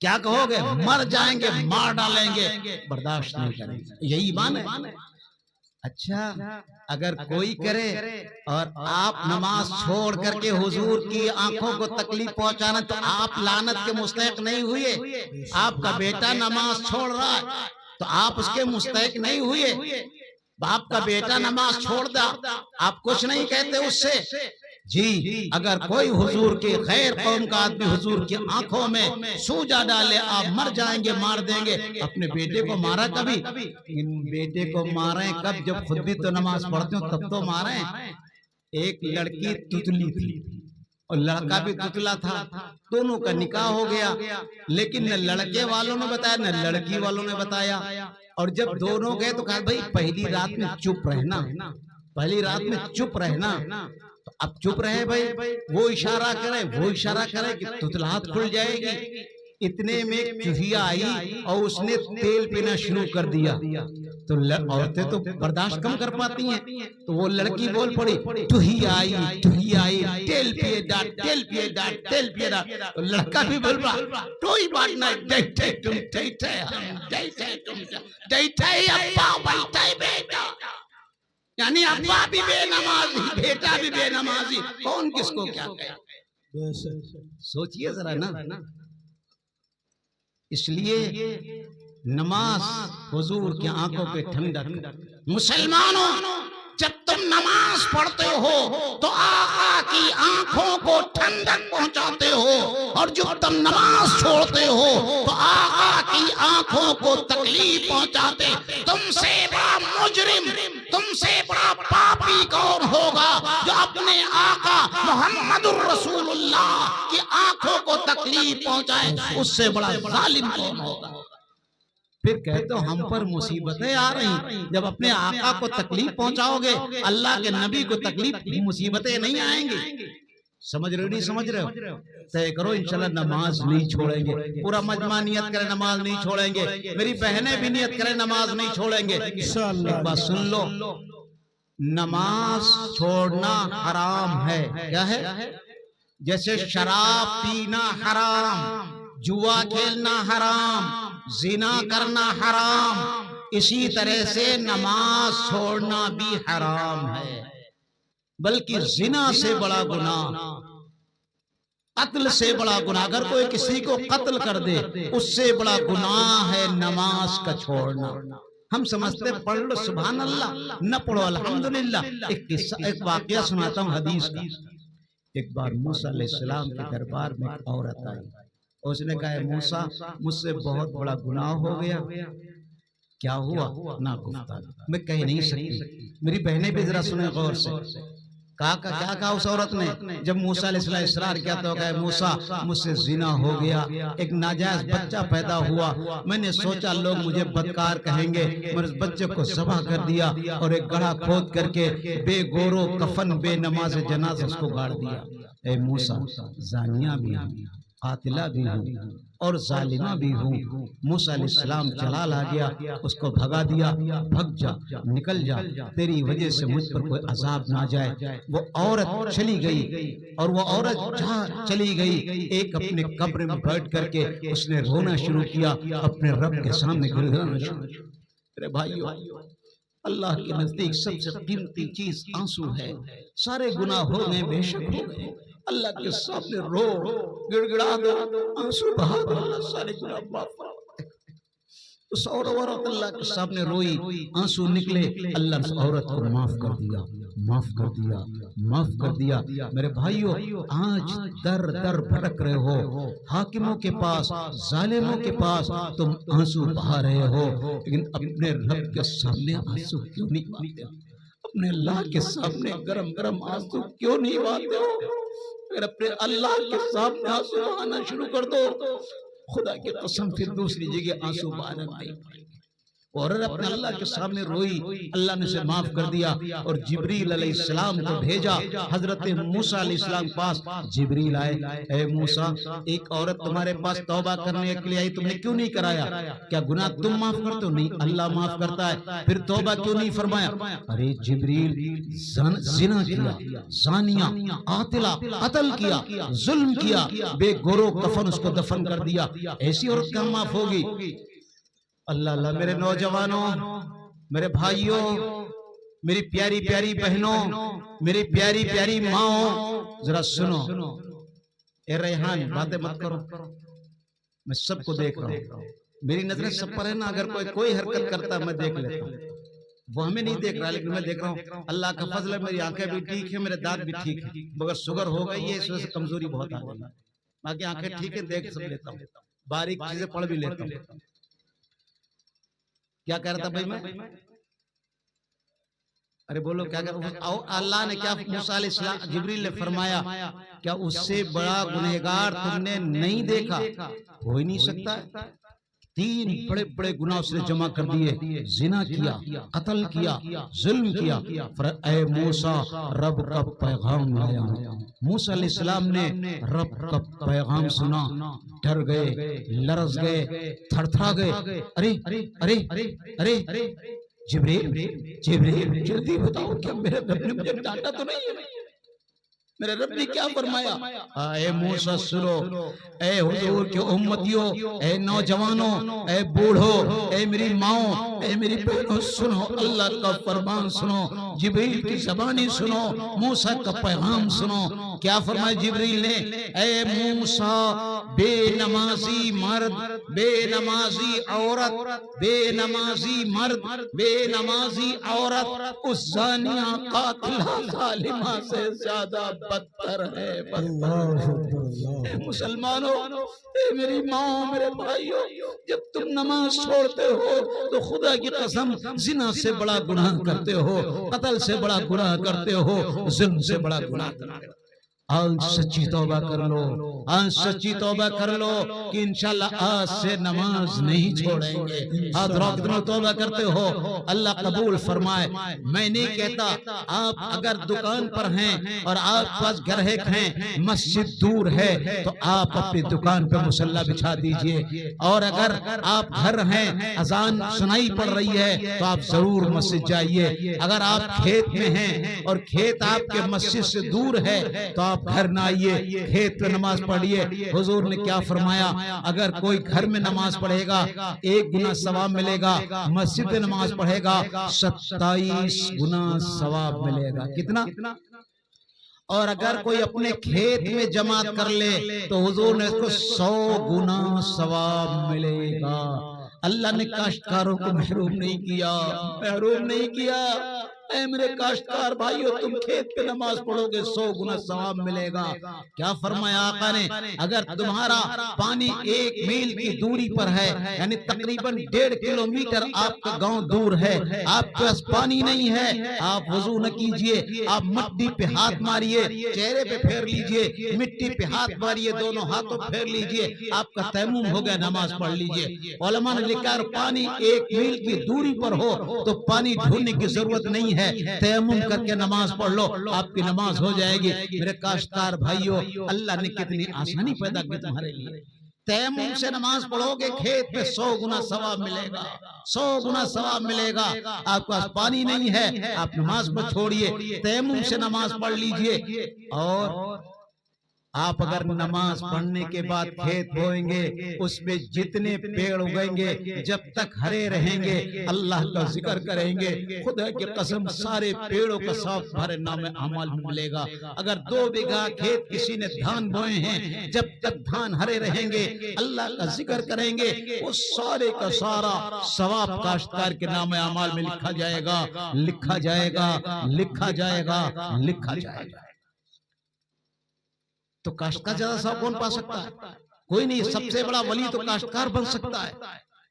کیا کہو گے؟ مر جائیں گے، مار ڈالیں گے، برداشت نہیں کریں گے۔ یہی ایمان ہے۔ اچھا اگر کوئی کرے اور آپ نماز چھوڑ کر کے حضور کی آنکھوں کو تکلیف پہنچانا، تو آپ لعنت کے مستحق نہیں ہوئے؟ آپ کا بیٹا نماز چھوڑ رہا ہے تو آپ اس کے مستحق نہیں ہوئے؟ باپ کا بیٹا نماز چھوڑ دا، آپ کچھ نہیں کہتے اس سے؟ جی اگر کوئی حضور کی خیر قوم کا آدمی حضور کی آنکھوں میں سوجا ڈالے، آپ مر جائیں گے، مار دیں گے۔ اپنے بیٹے کو مارا کبھی؟ بیٹے کو ماریں کب؟ جب خود بھی تو نماز پڑھتے ہو تب تو ماریں۔ ایک لڑکی تتلی تھی اور لڑکا بھی تتلا تھا، دونوں کا نکاح ہو گیا، لیکن نہ لڑکے والوں نے بتایا نہ لڑکی والوں نے بتایا۔ اور جب دونوں گئے تو کہا بھائی پہلی رات میں چپ رہنا، پہلی رات میں چپ رہنا۔ تو اب چپ رہے بھائی، وہ اشارہ کرے کہ تتلاہٹ کھل جائے گی۔ اتنے میں چوہیا آئی اور اس نے تیل پینا شروع کر دیا۔ تو عورتیں تو برداشت کم کر پاتی ہیں، تو وہ لڑکی بول پڑی چوہیا آئی، تیل پیے ڈاٹ، تیل پیے ڈاٹ، تیل پیے ڈاٹ۔ تو لڑکا بھی بول پڑا کوئی بات نہیں، ڈیٹھے تم ڈیٹھے ہم ڈیٹھے تم ڈیٹھے ابا بیٹھے بیٹا، یعنی ابا بھی بے نمازی بیٹا بھی بے نمازی، کون کس کو کیا کہے؟ سوچئے ذرا نا۔ اس لیے نماز حضور کی آنکھوں پہ ٹھنڈک۔ مسلمانوں جب تم نماز پڑھتے ہو تو آقا کی آنکھوں کو ٹھنڈک پہنچاتے ہو، اور جب تم نماز چھوڑتے ہو تو آقا کی آنکھوں کو تکلیف پہنچاتے۔ تم سے بڑا مجرم، تم سے بڑا پاپی کون ہوگا جو اپنے آقا محمد الرسول اللہ کی آنکھوں کو تکلیف پہنچائے؟ اس سے بڑا ظالم کون ہوگا؟ پھر کہتے ہو ہم پر مصیبتیں آ رہی، جب اپنے آقا کو تکلیف پہنچاؤ گے اللہ کے نبی کو تکلیف مصیبتیں نہیں آئیں گی۔ سمجھ رہے ہو نہیں سمجھ رہے ہو؟ طے کرو انشاءاللہ نماز نہیں چھوڑیں گے، پورا مجمع نیت کرے نماز نہیں چھوڑیں گے، میری بہنیں بھی نیت کرے نماز نہیں چھوڑیں گے۔ ایک بات سن لو، نماز چھوڑنا حرام ہے۔ کیا ہے؟ جیسے شراب پینا حرام، جوا کھیلنا حرام، زنا کرنا حرام، اسی طرح سے نماز چھوڑنا بھی حرام ہے۔ بلکہ زنا سے بڑا گناہ، قتل سے بڑا گناہ، اگر کوئی کسی کو قتل کر دے اس سے بڑا گناہ ہے نماز کا چھوڑنا۔ ہم سمجھتے پڑھ لو سبحان اللہ، نہ پڑھو الحمدللہ۔ ایک واقعہ سناتا ہوں حدیث کا۔ ایک بار موسیٰ علیہ السلام کے دربار میں ایک عورت آئی، اس نے کہا موسیٰ مجھ سے بہت بڑا گناہ ہو گیا۔ کیا ہوا؟ نا گفتہ، میں کہہ نہیں سکتی، میری بہنیں بھی ذرا سنیں غور سے۔ کیا کہا اس عورت نے؟ جب موسیٰ علیہ السلام اصرار کیا تو کہا موسیٰ مجھ سے زنا ہو گیا، ایک ناجائز بچہ پیدا ہوا، میں نے سوچا لوگ مجھے بدکار کہیں گے، میں اس بچے کو ذبح کر دیا اور ایک گڑھا کھود کر کے بے گورو کفن بے نماز جنازہ اس کو گاڑ دیا۔ اے موسیٰ زانیہ بھی ہوں، قاتلہ بھی ہوں اور ظالمہ بھی ہوں۔ موسیٰ علیہ السلام جلال آ گیا، اس کو بھگا دیا، بھگ جا، نکل جا، تیری وجہ سے مجھ پر کوئی عذاب نہ جائے۔ وہ عورت چلی گئی، اور وہ عورت جہاں چلی گئی ایک اپنے قبر میں بیٹھ کر کے اس نے رونا شروع کیا، اپنے رب کے سامنے گڑگڑانا شروع کیا۔ میرے بھائیو، اللہ کے نزدیک سب سے قیمتی چیز آنسو ہے۔ سارے گناہ ہو گئے، بے شک ہو گئے، اللہ کے سامنے رو، گڑگڑا دو، آنسو بہا دو، اللہ سارے گناہ معاف فرمائے۔ اس عورت اللہ کے سامنے روئی، آنسو نکلے، اللہ نے اس عورت کو معاف کر دیا، معاف کر دیا، معاف کر دیا۔ میرے بھائیو، آج در در بھٹک رہے ہو، حاکموں کے پاس، ظالموں کے پاس تم آنسو بہا رہے ہو، لیکن اپنے رب کے سامنے آنسو کیوں نہیں بہاتے ہو؟ اپنے اللہ کے سامنے گرم گرم آنسو کیوں نہیں بہاتے ہو؟ اگر اپنے اللہ کے سامنے آنسو بہانا شروع کر دو، خدا کی قسم پھر دوسری جگہ آنسو بہانا نہیں پڑے گی۔ اور اپنے اللہ کے سامنے روئی، اللہ نے اسے معاف کر دیا، اور جبریل علیہ السلام کو بھیجا حضرت موسیٰ علیہ السلام پاس۔ جبریل آئے، اے موسیٰ، ایک عورت تمہارے پاس توبہ کرنے کے لیے آئی، تم نے کیوں نہیں کرایا؟ کیا گناہ تم معاف کرتے ہو؟ نہیں، اللہ معاف کرتا ہے، پھر توبہ کیوں نہیں فرمایا؟ ارے جبریل، زنا کیا، زانیہ، قاتلہ، قتل کیا، ظلم کیا، بے گورو کفن اس کو دفن کر دیا، ایسی عورت کیا معاف ہوگی؟ اللہ اللہ، میرے نوجوانوں، میرے بھائیوں، میری پیاری پیاری بہنوں، میری پیاری پیاری ماں، ذرا سنو۔ اے ریحان، باتیں مت کرو، میں سب کو دیکھ رہا ہوں، میری نظریں سب پر ہے نا، اگر کوئی حرکت کرتا ہے میں دیکھ لیتا ہوں، وہ ہمیں نہیں دیکھ رہا لیکن میں دیکھ رہا ہوں۔ اللہ کا فضل ہے، میری آنکھیں بھی ٹھیک ہیں، میرے دانت بھی ٹھیک ہیں، مگر شوگر ہو گئی ہے، اس وجہ سے کمزوری بہت آ گئی ہے، باقی آنکھیں ٹھیک ہیں، دیکھ سب لیتا ہوں، باریک چیزیں پڑھ بھی لیتا ہوں۔ کیا کہہ رہا تھا بھائی میں؟ ارے بولو کیا کہہ رہا تھا؟ اللہ نے کیا، موسیٰ علیہ السلام، جبریل نے فرمایا، کیا اس سے بڑا گنہگار تم نے نہیں دیکھا؟ ہو ہی نہیں سکتا ہے۔ 3 بڑے بڑے گناہ اس نے جمع کر دیے، زنا کیا، قتل کیا، ظلم کیا۔ اے موسیٰ، رب کا پیغام لایا ہوں۔ موسیٰ علیہ السلام نے رب کا پیغام سنا، ڈر گئے، لرز گئے، تھر تھرا گئے۔ ارے ارے ارے ارے جبریل، جبریل جلدی بتاؤ، کیا میرے رب نے مجھے ڈانٹا تو نہیں ہے؟ میرے رب نے کیا فرمایا؟ اے موسیٰ سنو، اے حضور کے امتیوں، اے نوجوانوں، اے بوڑھو، اے میری ماں، اے میری بہنوں، سنو اللہ کا فرمان سنو، جبریل کی زبانی سنو، موسیٰ کا پیغام سنو۔ کیا فرمایا جبریل نے؟ اے موسیٰ، بے نمازی مرد، بے نمازی عورت، بے نمازی مرد، بے نمازی عورت اس زانیہ قاتلہ ظالمہ سے زیادہ بدتر ہے، بدتر ہے۔ مسلمانوں، اے میری ماں، میرے بھائیوں، جب تم نماز چھوڑتے ہو تو خدا کی قسم زنا سے بڑا گناہ کرتے ہو، قتل سے بڑا گناہ کرتے ہو، ظلم سے بڑا گناہ کرتے ہو۔ آج سچی توبہ کر لو، آج سچی توبہ کر لو کہ انشاءاللہ آج سے نماز نہیں چھوڑیں گے۔ ہاتھ روک دو، توبہ کرتے ہو، اللہ قبول فرمائے۔ میں نہیں کہتا، آپ اگر دکان پر ہیں اور آپ پاس گرہک ہیں، مسجد دور ہے تو آپ اپنی دکان پہ مصلی بچھا دیجئے، اور اگر آپ گھر ہیں، اذان سنائی پڑ رہی ہے تو آپ ضرور مسجد جائیے۔ اگر آپ کھیت میں ہیں اور کھیت آپ کے مسجد سے دور ہے تو آپ گھر نہ آئیے، کھیت پہ نماز پڑھیے۔ حضور نے کیا فرمایا؟ اگر کوئی گھر میں نماز پڑھے گا 1 گنا ثواب ملے گا، مسجد میں نماز پڑھے گا 27 گنا ثواب ملے گا۔ کتنا؟ اور اگر کوئی اپنے کھیت میں جماعت کر لے تو حضور نے اس کو 100 گنا ثواب ملے گا۔ اللہ نے کاشتکاروں کو محروم نہیں کیا، محروم نہیں کیا۔ اے میرے کاشتکار بھائیو، تم کھیت پہ نماز پڑھو گے 100 گنا ثواب ملے گا۔ کیا فرمایا آقا نے؟ اگر تمہارا پانی 1 میل کی دوری پر ہے، یعنی تقریباً 1.5 کلومیٹر آپ کا گاؤں دور ہے، آپ کے پاس پانی نہیں ہے، آپ وضو نہ کیجئے، آپ مٹی پہ ہاتھ ماریے، چہرے پہ پھیر لیجئے، مٹی پہ ہاتھ ماریے، دونوں ہاتھوں پھیر لیجئے، آپ کا تیمم ہو گیا، نماز پڑھ لیجئے۔ علماء نے لکھا ہے پانی 1 میل کی دوری پر ہو تو پانی ڈھونڈنے کی ضرورت نہیں ہے، تیمم کر کے نماز پڑھ لو، آپ کی نماز ہو جائے گی۔ میرے کاشتکار بھائیو، اللہ نے کتنی آسانی پیدا کی تمہارے لیے۔ تیمم سے نماز پڑھو گے کھیت پہ 100 گنا ثواب ملے گا، 100 گنا ثواب ملے گا۔ آپ کے پاس پانی نہیں ہے، آپ نماز پر چھوڑیے، تیمم سے نماز پڑھ لیجئے۔ اور آپ اگر نماز پڑھنے کے بعد کھیت بوئیں گے اس میں جتنے پیڑ اگیں گے جب تک ہرے رہیں گے اللہ کا ذکر کریں گے خدا کی قسم سارے پیڑوں کا صاف بھرے نام اعمال ملے گا. اگر 2 بیگھہ کھیت کسی نے دھان بوئے ہیں جب تک دھان ہرے رہیں گے اللہ کا ذکر کریں گے وہ سارے کا سارا ثواب کاشتکار کے نام اعمال میں لکھا جائے گا لکھا جائے گا لکھا جائے گا لکھا جائے گا. تو کاشتکار زیادہ ثواب کون پا سکتا ہے؟ کوئی نہیں. سب سے بڑا ولی تو کاشتکار بن سکتا ہے.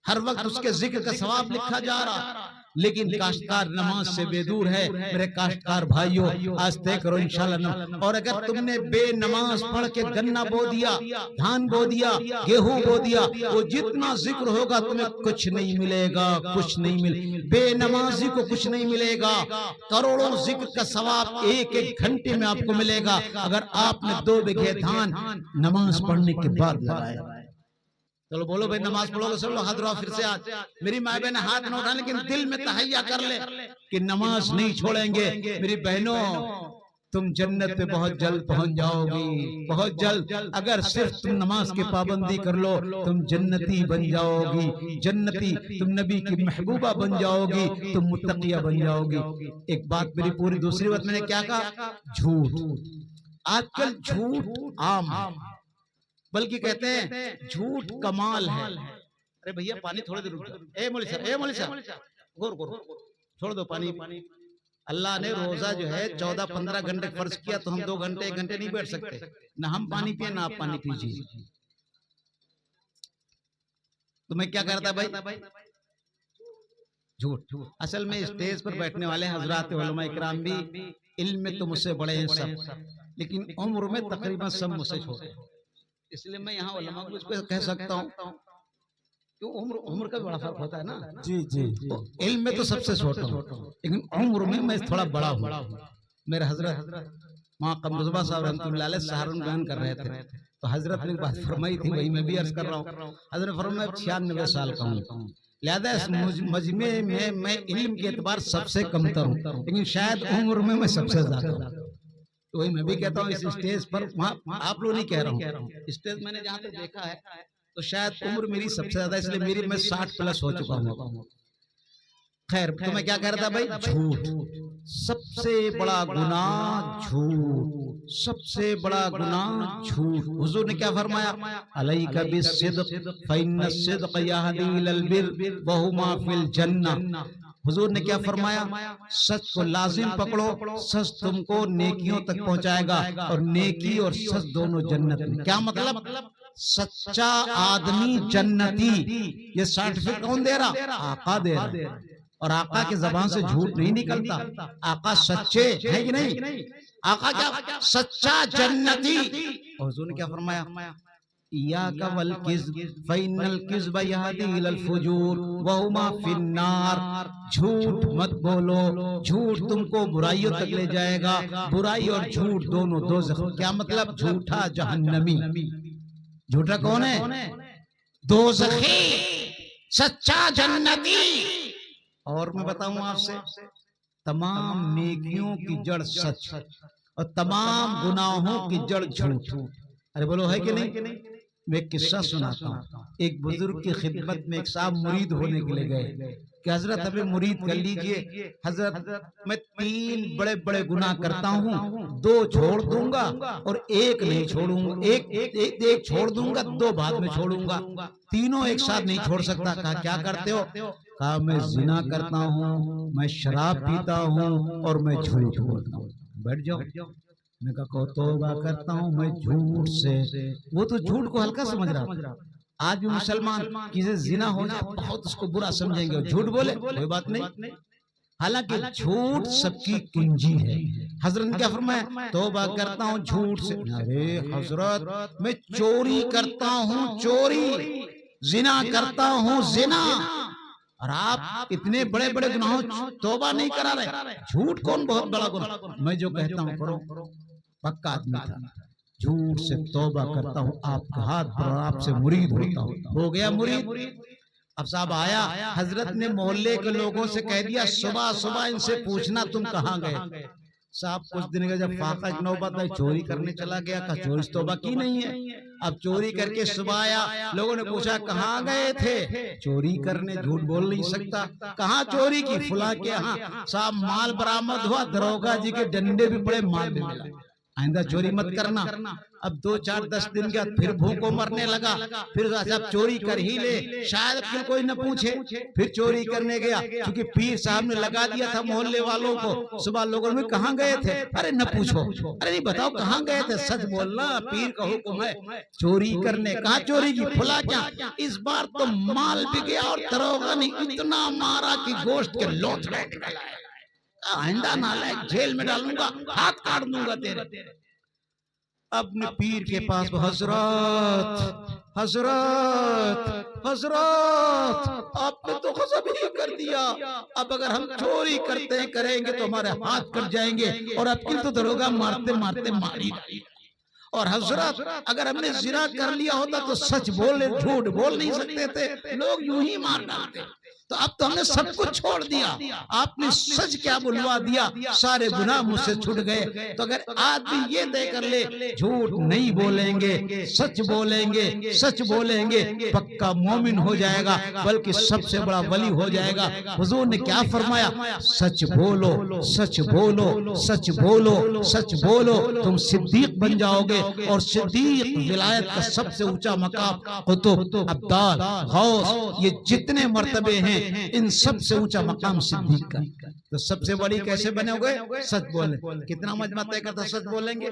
ہر وقت اس کے ذکر کا ثواب لکھا جا رہا لیکن کاشتکار نماز سے بے دور ہے. میرے کاشتکار بھائیوں آستہ کرو انشاءاللہ. اور اگر تم نے بے نماز پڑھ کے گنا بو دیا دھان بو دیا گیہوں بو دیا وہ جتنا ذکر ہوگا تمہیں کچھ نہیں ملے گا کچھ نہیں ملے. بے نمازی کو کچھ نہیں ملے گا. کروڑوں ذکر کا ثواب ایک ایک گھنٹے میں آپ کو ملے گا اگر آپ نے 2 بیگھے دھان نماز پڑھنے کے بعد لگایا. چلو بولو بھائی نماز پڑھو گے سب لوگ ہاتھ اٹھاؤ پھر سے. آج میری ماں بہن ہاتھ نہ اٹھائیں لیکن دل میں تہیا کر لے کہ نماز نہیں چھوڑیں گے. میری بہنوں تم جنت پہ بہت جلد پہنچ جاؤ گی بہت جلد. اگر صرف تم نماز کی پابندی کر لو تم جنتی بن جاؤ گی جنتی. تم نبی کی محبوبہ بن جاؤ گی تم متقیہ بن جاؤ گی. ایک بات میری پوری دوسری بات میں نے کیا کہا جھوٹ. آج کل جھوٹ عام ہے بلکہ کہتے ہیں جھوٹ کمال ہے. ارے بھیا پانی تھوڑے دیر رک جاؤ. اے مولوی صاحب غور چھوڑ دو پانی. اللہ نے روزہ جو ہے 14-15 گھنٹے فرض کیا تو ہم 2 گھنٹے 1 گھنٹے نہیں بیٹھ سکتے. نہ ہم پانی پیے نہ آپ پانی پیجیے. تو میں کیا کرتا بھائی جھوٹ. اصل میں اسٹیج پر بیٹھنے والے حضرات علماء اکرام بھی علم میں تو مجھ سے بڑے ہیں سب لیکن عمر میں تقریباً سب مجھ سے چھوٹے. اس لیے میں یہاں علماء کو اس کو کہہ سکتا ہوں کہ عمر کا بڑا فرق ہوتا ہے نا. جی جی علم میں تو سب سے چھوٹا ہوں لیکن عمر میں تھوڑا بڑا ہوں. میرے حضرت ماں قمرزبہ صاحب رحمۃ اللہ علیہ سہارن بیان کر رہے تھے تو حضرت نے بات فرمائی تھی وہی میں بھی عرض کر رہا ہوں. حضرت فرمایا 96 سال کا ہوں لہذا اس مجمع میں میں علم کے اعتبار سب سے کمتر ہوں لیکن شاید عمر میں سب سے زیادہ ہوں. تو وہی میں بھی کہتا ہوں اس اسٹیج پر آپ لوگ نہیں کہہ رہا ہوں اسٹیج میں نے جہاں تک دیکھا ہے تو شاید عمر میری سب سے زیادہ اس لیے میں 60 پلس ہو چکا ہوں. خیر تو میں کیا کہہ رہا تھا بھائی جھوٹ سب سے بڑا گناہ جھوٹ سب سے بڑا گناہ جھوٹ. حضور نے کیا فرمایا علیک بالصدق فإن الصدق یہدی الی البر وہما فی الجنہ. حضور نے کیا فرمایا سچ کو لازم پکڑو سچ تم کو نیکیوں تک پہنچائے گا اور نیکی اور سچ دونوں جنت میں. کیا مطلب سچا آدمی جنتی. یہ سرٹیفکیٹ کون دے رہا آقا دے رہا اور آقا کی زبان سے جھوٹ نہیں نکلتا. آقا سچے ہے کہ نہیں آقا کیا سچا جنتی. حضور نے کیا فرمایا ایاک والکذب فإن الکذب یہدی الی الفجور وہما فی النار. جھوٹ مت بولو جھوٹ تم کو برائیوں تک لے جائے گا. برائی اور جھوٹ دونوں دوزخ. کیا مطلب جھوٹا جہنمی. جھوٹا کون ہے دوزخی سچا جنتی. اور میں بتاؤں آپ سے تمام نیکیوں کی جڑ سچ اور تمام گناہوں کی جڑ جھوٹ. ارے بولو ہے کہ نہیں. میں ایک قصہ سناتا ہوں. ایک بزرگ کی خدمت میں ایک صاحب مرید ہونے کے لیے گئے کہ حضرت ہمیں مرید کر لیجئے. حضرت میں 3 بڑے بڑے گناہ کرتا ہوں 2 چھوڑ دوں گا اور 1 نہیں چھوڑوں گا. ایک چھوڑ دوں گا 2 بعد میں چھوڑوں گا. تینوں ایک ساتھ نہیں چھوڑ سکتا. کہا کیا کرتے ہو. کہا میں زنا کرتا ہوں میں شراب پیتا ہوں اور میں جھوٹ بولتا ہوں. بیٹھ جاؤ. میں کہا توبہ کرتا ہوں میں جھوٹ سے. وہ تو جھوٹ کو ہلکا سمجھ رہا. آج بھی مسلمان کسی زنا ہو جائے بہت اس کو برا سمجھیں گے جھوٹ بولے کوئی بات نہیں. حالانکہ جھوٹ سب کی کنجی ہے. حضرت نے کیا فرمایا توبہ کرتا ہوں جھوٹ سے. ارے حضرت میں چوری کرتا ہوں چوری زنا کرتا ہوں زنا اور آپ اتنے بڑے بڑے گناہوں توبہ نہیں کرا رہے. جھوٹ کون بہت بڑا گناہ. میں جو کہتا ہوں کرو. پکا آدمی تھا جھوٹ سے توبہ کرتا ہوں آپ کا ہاتھ پر آپ سے مرید ہوتا ہوں. ہو گیا مرید. اب صاحب آیا حضرت نے محلے کے لوگوں سے کہہ دیا صبح صبح ان سے پوچھنا تم کہاں گئے. صاحب کچھ دن کا جب فاقہ ایک نوبت آئی چوری کرنے چلا گیا، کہا چوری تو باقی نہیں ہے۔ اب چوری کر کے صبح آیا، لوگوں نے پوچھا کہاں گئے تھے؟ چوری کرنے، جھوٹ بول نہیں سکتا۔ کہاں چوری کی؟ فلاں کے ہاں۔ صاحب مال برآمد ہوا، دروگا جی کے ڈنڈے بھی پڑے، مال بھی ملا۔ آئندہ چوری مت کرنا۔ اب 2 4 10 دن کے بعد پھر بھوکوں مرنے لگا، پھر صاحب چوری کر ہی لے، شاید پھر کوئی نہ پوچھے، پھر چوری کرنے گیا، کیونکہ پیر صاحب نے لگا دیا تھا محلے والوں کو۔ صبح لوگوں نے کہاں گئے تھے؟ ارے نہ پوچھو، ارے نہیں بتاؤ کہاں گئے تھے، سچ بولنا، پیر کا حکم ہے چوری کرنے۔ کہاں چوری کی؟ پھلا کیا؟ اس بار تو مال بھی گیا اور دروغہ نے اتنا مارا کہ گوشت کے لوتھڑے نکل آئے۔ آئندہ نالائق جیل میں ڈالوں گا، ہاتھ کاٹ دوں گا تیرے۔ اپنے پیر کے پاس، حضرات حضرات حضرات آپ نے تو غضب ہی کر دیا، اب اگر ہم چوری کریں گے تو ہمارے ہاتھ کٹ جائیں گے، اور اب کی تو دروگا مارتے مارتے ماری گئی۔ اور حضرات اگر ہم نے زنا کر لیا ہوتا تو سچ بولے، جھوٹ بول نہیں سکتے تھے، لوگ یوں ہی مار ڈالتے۔ تو اب تو ہم نے سب کچھ چھوڑ دیا، آپ نے سچ کیا بلوا دیا، سارے گناہ مجھ سے چھوٹ گئے۔ تو اگر آدمی یہ طے کر لے جھوٹ نہیں بولیں گے، سچ بولیں گے، سچ بولیں گے، پکا مومن ہو جائے گا، بلکہ سب سے بڑا ولی ہو جائے گا۔ حضور نے کیا فرمایا؟ سچ بولو، سچ بولو، سچ بولو، سچ بولو، تم صدیق بن جاؤ گے۔ اور صدیق ولایت کا سب سے اونچا مقام، قطب، ابدال، غوث، یہ جتنے مرتبے ہیں ان سب سے اونچا مقام صدیق کا۔ تو سب سے بڑی کیسے بنے ہوگے؟ سچ بولیں۔ کتنا مجمع طے کرتا سچ بولیں گے؟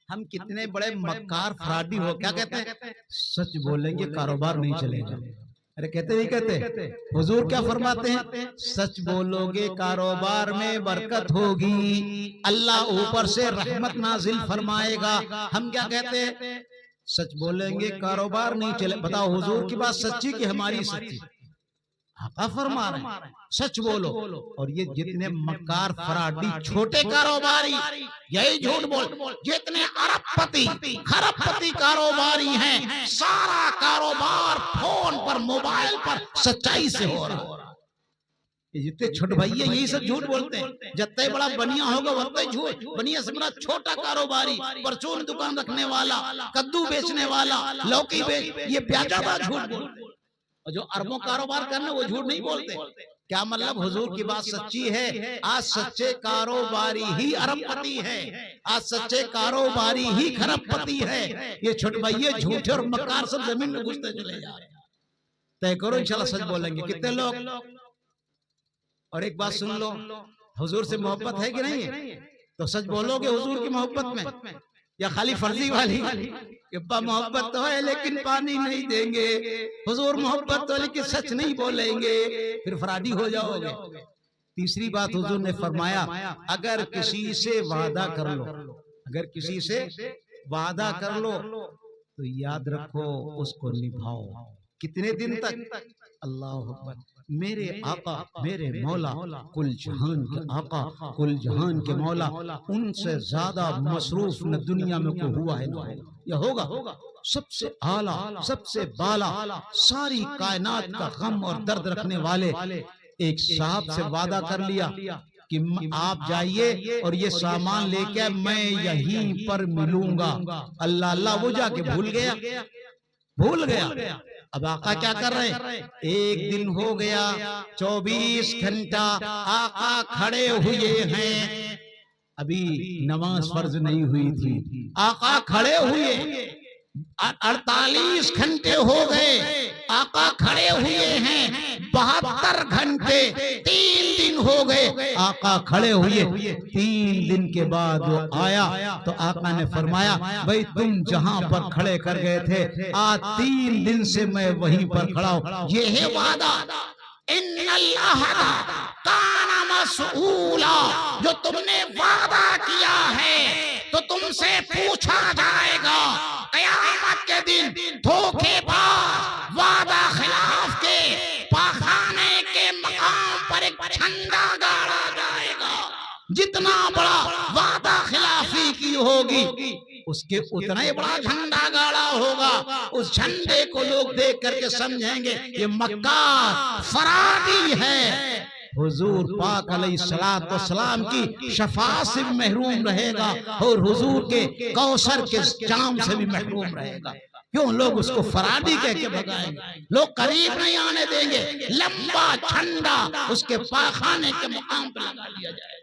ہم کتنے بڑے مکار فراڈی ہو، کیا کہتے ہیں؟ سچ بولیں گے کاروبار نہیں چلے گا۔ ارے کہتے نہیں کہتے؟ حضور کیا فرماتے ہیں؟ سچ بولو گے کاروبار میں برکت ہوگی، اللہ اوپر سے رحمت نازل فرمائے گا۔ ہم کیا کہتے ہیں؟ سچ بولیں گے کاروبار نہیں چلے۔ بتاؤ حضور کی بات سچی کہ ہماری سچی؟ آقا فرما رہے ہیں سچ بولو۔ اور یہ جتنے مکار فراڈی چھوٹے کاروباری یہی جھوٹ بول، جتنے ارب پتی خرب پتی کاروباری ہیں، سارا کاروبار فون پر، موبائل پر سچائی سے ہو رہا۔ جتنے چھوٹے بھائی ہیں یہی سب جھوٹ بولتے ہیں۔ جتنے بڑا بنیا ہوگا وقت جھوٹ، بنیا سے بڑا چھوٹا کاروباری، پرچون دکان رکھنے والا، کدو بیچنے والا، لوکی بیچ، یہ بیچا جھوٹ بولتے۔ اور جو اربوں کاروبار کرنے وہ جھوٹ نہیں بولتے۔ کیا مطلب؟ حضور کی بات سچی ہے، آج سچے کاروباری ہی ارب پتی ہے، آج سچے کاروباری ہی خرب پتی ہے۔ یہ چھوٹ بھائیے جھوٹے اور مکار سب زمین میں گھستے چلے جا رہے ہیں۔ طے کرو انشاءاللہ سچ بولیں گے کتنے لوگ۔ اور ایک بات سن لو، حضور سے محبت ہے کہ نہیں ہے؟ تو سچ بولو گے حضور کی محبت میں، یا خالی فرضی والی کہ محبت تو ہے لیکن پانی نہیں دیں گے، حضور محبت تو لیکن سچ نہیں بولیں گے، پھر فراڈی ہو جاؤ گے۔ تیسری بات حضور نے فرمایا، اگر کسی سے وعدہ کر لو، اگر کسی سے وعدہ کر لو تو یاد رکھو اس کو نبھاؤ۔ کتنے دن تک؟ اللہ اکبر۔ میرے آقا، میرے مولا، کل جہان کے آقا، کل جہان کے مولا، ان سے زیادہ مصروف نہ دنیا میں کوئی ہوا ہے نہ یا ہوگا۔ سب سے اعلیٰ، سب سے بالا، ساری کائنات کا غم اور درد رکھنے والے ایک صاحب سے وعدہ کر لیا کہ آپ جائیے اور یہ سامان لے کے میں یہیں پر ملوں گا۔ اللہ اللہ، وہ جا کے بھول گیا۔ اب آقا کیا کر رہے ہیں؟ ایک دن ہو گیا، 24 گھنٹہ آقا کھڑے ہوئے ہیں، ابھی نماز فرض نہیں ہوئی تھی، آقا کھڑے ہوئے، 48 گھنٹے ہو گئے آقا کھڑے ہوئے ہیں، 72 گھنٹے، 3 دن ہو گئے آقا کھڑے ہوئے۔ 3 دن کے بعد وہ آیا تو آقا نے فرمایا، بھئی تم جہاں پر کھڑے کر گئے تھے آج 3 دن سے میں وہیں پر کھڑا ہوں۔ یہ ہے وعدہ، ان اللہ کان مسئولا، جو تم نے وعدہ کیا ہے تو تم سے پوچھا جائے گا۔ قیامت کے دن دھوکے باز، وعدہ خلاف کے پاخانے کے مقام پر ایک جھنڈا گاڑا جائے گا۔ جتنا بڑا وعدہ خلافی کی ہوگی اس کے اتنا ہی بڑا جھنڈا گاڑا ہوگا۔ اس جھنڈے کو لوگ دیکھ کر کے سمجھیں گے یہ مکار فرادی ہے، حضور پاک علیہ الصلوۃ والسلام کی شفاعت سے بھی محروم رہے گا اور حضور کے کوثر کے جام سے بھی محروم رہے گا. کیوں لوگ اس کو فرادی کہہ کے بھگائیں گے, لوگ قریب نہیں آنے دیں گے, لمبا جھنڈا اس کے پاخانے کے مقام پر لگا دیا جائے گا.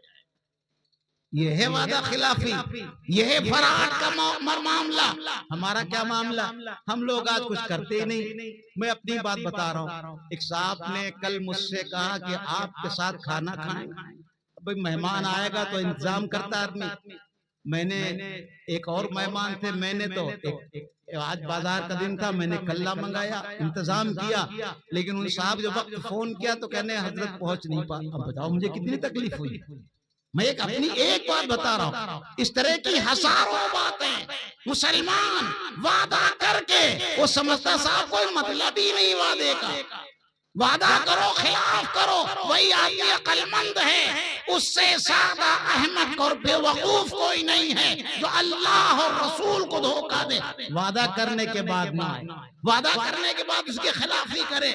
یہ ہے وعدہ خلافی, یہ ہے فراد کا معاملہ. ہمارا کیا معاملہ؟ ہم لوگ آج کچھ کرتے ہی نہیں. میں اپنی بات بتا رہا ہوں. ایک صاحب نے کل مجھ سے کہا کہ آپ کے ساتھ کھانا کھائیں. بھئی مہمان آئے گا تو انتظام کرتا آدمی. میں نے ایک اور مہمان تھے, میں نے تو آج بازار کا دن تھا, میں نے کلہ منگایا, انتظام کیا, لیکن ان صاحب جو وقت فون کیا تو کہنے حضرت پہنچ نہیں پا. اب بتاؤ مجھے کتنی تکلیف ہوئی. میں اپنی ایک بات بتا رہا ہوں, اس طرح کی ہزاروں باتیں مسلمان وعدہ کر کے وہ سمجھتا صاحب کوئی مطلب ہی نہیں وعدے کا. وعدہ کرو, خلاف کرو, وہی آدمی عقل مند ہے. اس سے زیادہ احمق اور بے وقوف کوئی نہیں ہے جو اللہ اور رسول کو دھوکہ دے. وعدہ کرنے کے بعد نہ آئے, وعدہ کرنے کے بعد اس کے خلاف ہی کرے.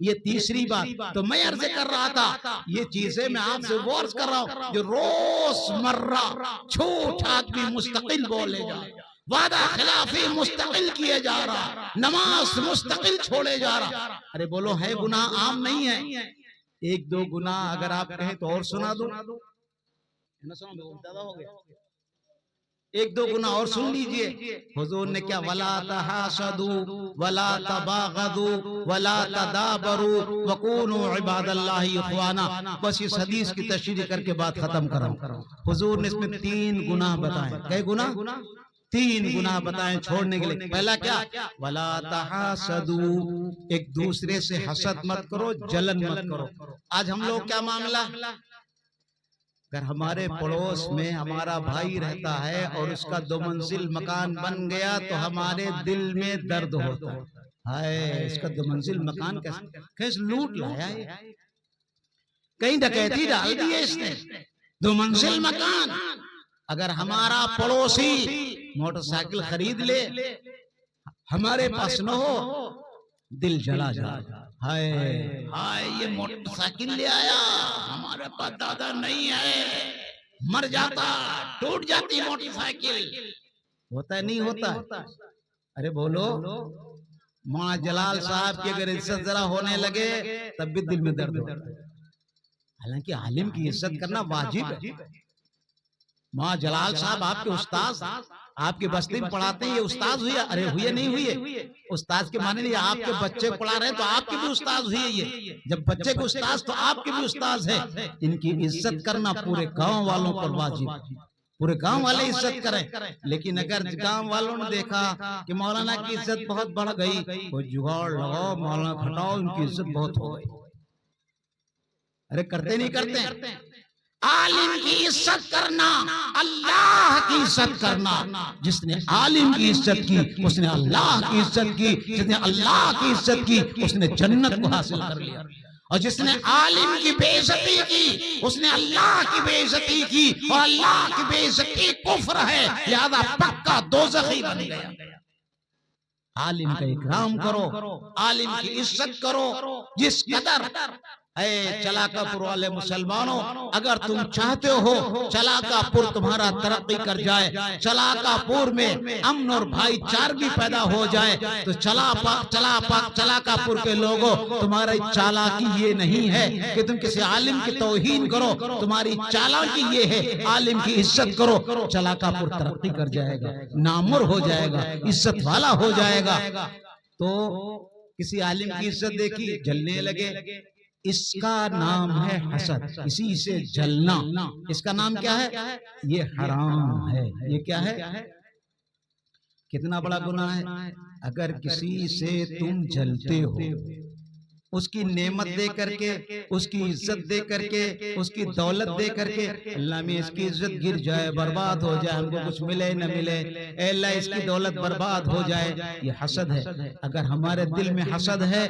یہ تیسری بات. تو میں عرض کر رہا تھا, یہ چیزیں میں آپ سے وہ عرض کر رہا ہوں جو روز مرہ جھوٹ آدمی مستقل بولے جا, وعدہ خلافی مستقل کیے جا رہا, نماز مستقل چھوڑے جا رہا. ارے بولو ہے گناہ عام نہیں ہے؟ ایک دو گناہ اگر آپ کہیں تو اور سنا دو. ایک دو گناہ اور سن لیجئے. حضور نے کیا وَلَا تَحَاسَدُوا وَلَا تَبَاغَضُوا وَلَا تَدَابَرُوا وَكُونُوا عِبَادَ اللَّهِ إِخْوَانًا. بس اس حدیث کی تشریح کر کے بات ختم کروں. حضور نے اس میں 3 گناہ بتائے. کئے گناہ؟ 3 گناہ بتائیں چھوڑنے کے لئے. پہلا کیا؟ وَلَا تَحَاسَدُوا, ایک دوسرے سے حسد مت کرو, جلن مت کرو. آج ہم لوگ کیا معاملہ؟ اگر ہمارے پڑوس میں ہمارا بھائی رہتا ہے اور اس کا 2 منزل مکان بن گیا تو ہمارے دل میں درد ہوتا ہے. ہائے اس کا 2 منزل مکان کیسے لوٹ لایا ہے, کہیں ڈکیتی ڈال دی ہے اس نے. 2 منزل مکان. اگر ہمارا پڑوسی موٹر سائیکل خرید لے, ہمارے پاس نہ ہو, دل جلا جا. ہائے ہائے یہ موٹر سائیکل لے آیا, ہمارے پاس دادا نہیں ہے, مر جاتا, ٹوٹ جاتی موٹر سائیکل. ہوتا ہے نہیں ہوتا؟ ارے بولو, مولانا جلال صاحب کی اگر عزت ذرا ہونے لگے تب بھی دل میں درد ہوتا ہے. حالانکہ عالم کی عزت کرنا واجب ہے. مولانا جلال صاحب آپ کے استاذ, آپ کی بستی میں پڑھاتے ہیں, یہ استاذ ہوئے. ارے ہوئے نہیں ہوئے, استاذ کے معنی نہیں, آپ کے بچے پڑھا رہے ہیں تو آپ کی بھی استاذ ہوئی ہے. یہ جب بچے کو استاذ تو آپ کی بھی استاذ ہے. ان کی عزت کرنا پورے گاؤں والوں پر واجب, پورے گاؤں والے عزت کریں. لیکن اگر گاؤں والوں نے دیکھا کہ مولانا کی عزت بہت بڑھ گئی, کوئی جگاڑ لگاؤ, مولانا کھٹاؤ, ان کی عزت بہت ہو گئی. ارے کرتے نہیں کرتے. عالم کی عزت کرنا, اللہ کی عزت کرنا. جس نے عالم کی عزت کی اس نے اللہ کی عزت کی, جس نے اللہ کی عزت کی اس نے جنت کو حاصل کر لیا. اور جس نے عالم کی بے عزتی کی اس نے اللہ کی بے عزتی کی, اور اللہ کی بے عزتی کفر ہے, لہذا پکا دوزخی بن گیا. عالم کا اکرام کرو, عالم کی عزت کرو. جس قدر اے چلاکا پور والے مسلمانوں, اگر تم چاہتے ہو چلاکا پور تمہارا ترقی کر جائے, چلاکا پور میں امن اور بھائی چارگی پیدا ہو جائے, تو چلاکا پور کے لوگوں تمہاری چالاکی یہ نہیں ہے کہ تم کسی عالم کی توہین کرو, تمہاری چالاکی یہ ہے عالم کی عزت کرو. چلاکا پور ترقی کر جائے گا, نامور ہو جائے گا, عزت والا ہو جائے گا. تو کسی عالم کی عزت دیکھی جلنے لگے, اس کا نام ہے حسد, اسی سے جلنا. اس کا نام کیا ہے؟ یہ حرام ہے. یہ کیا ہے؟ کتنا بڑا گناہ ہے. اگر کسی سے تم جلتے ہو, اس کی نعمت دے کر کے, اس کی عزت دے کر کے, اس کی دولت دے کر کے, اللہ میں اس کی عزت گر جائے, برباد ہو جائے, ہم کو کچھ ملے نہ ملے, اے اللہ اس کی دولت برباد ہو جائے, یہ حسد ہے. اگر ہمارے دل میں حسد ہے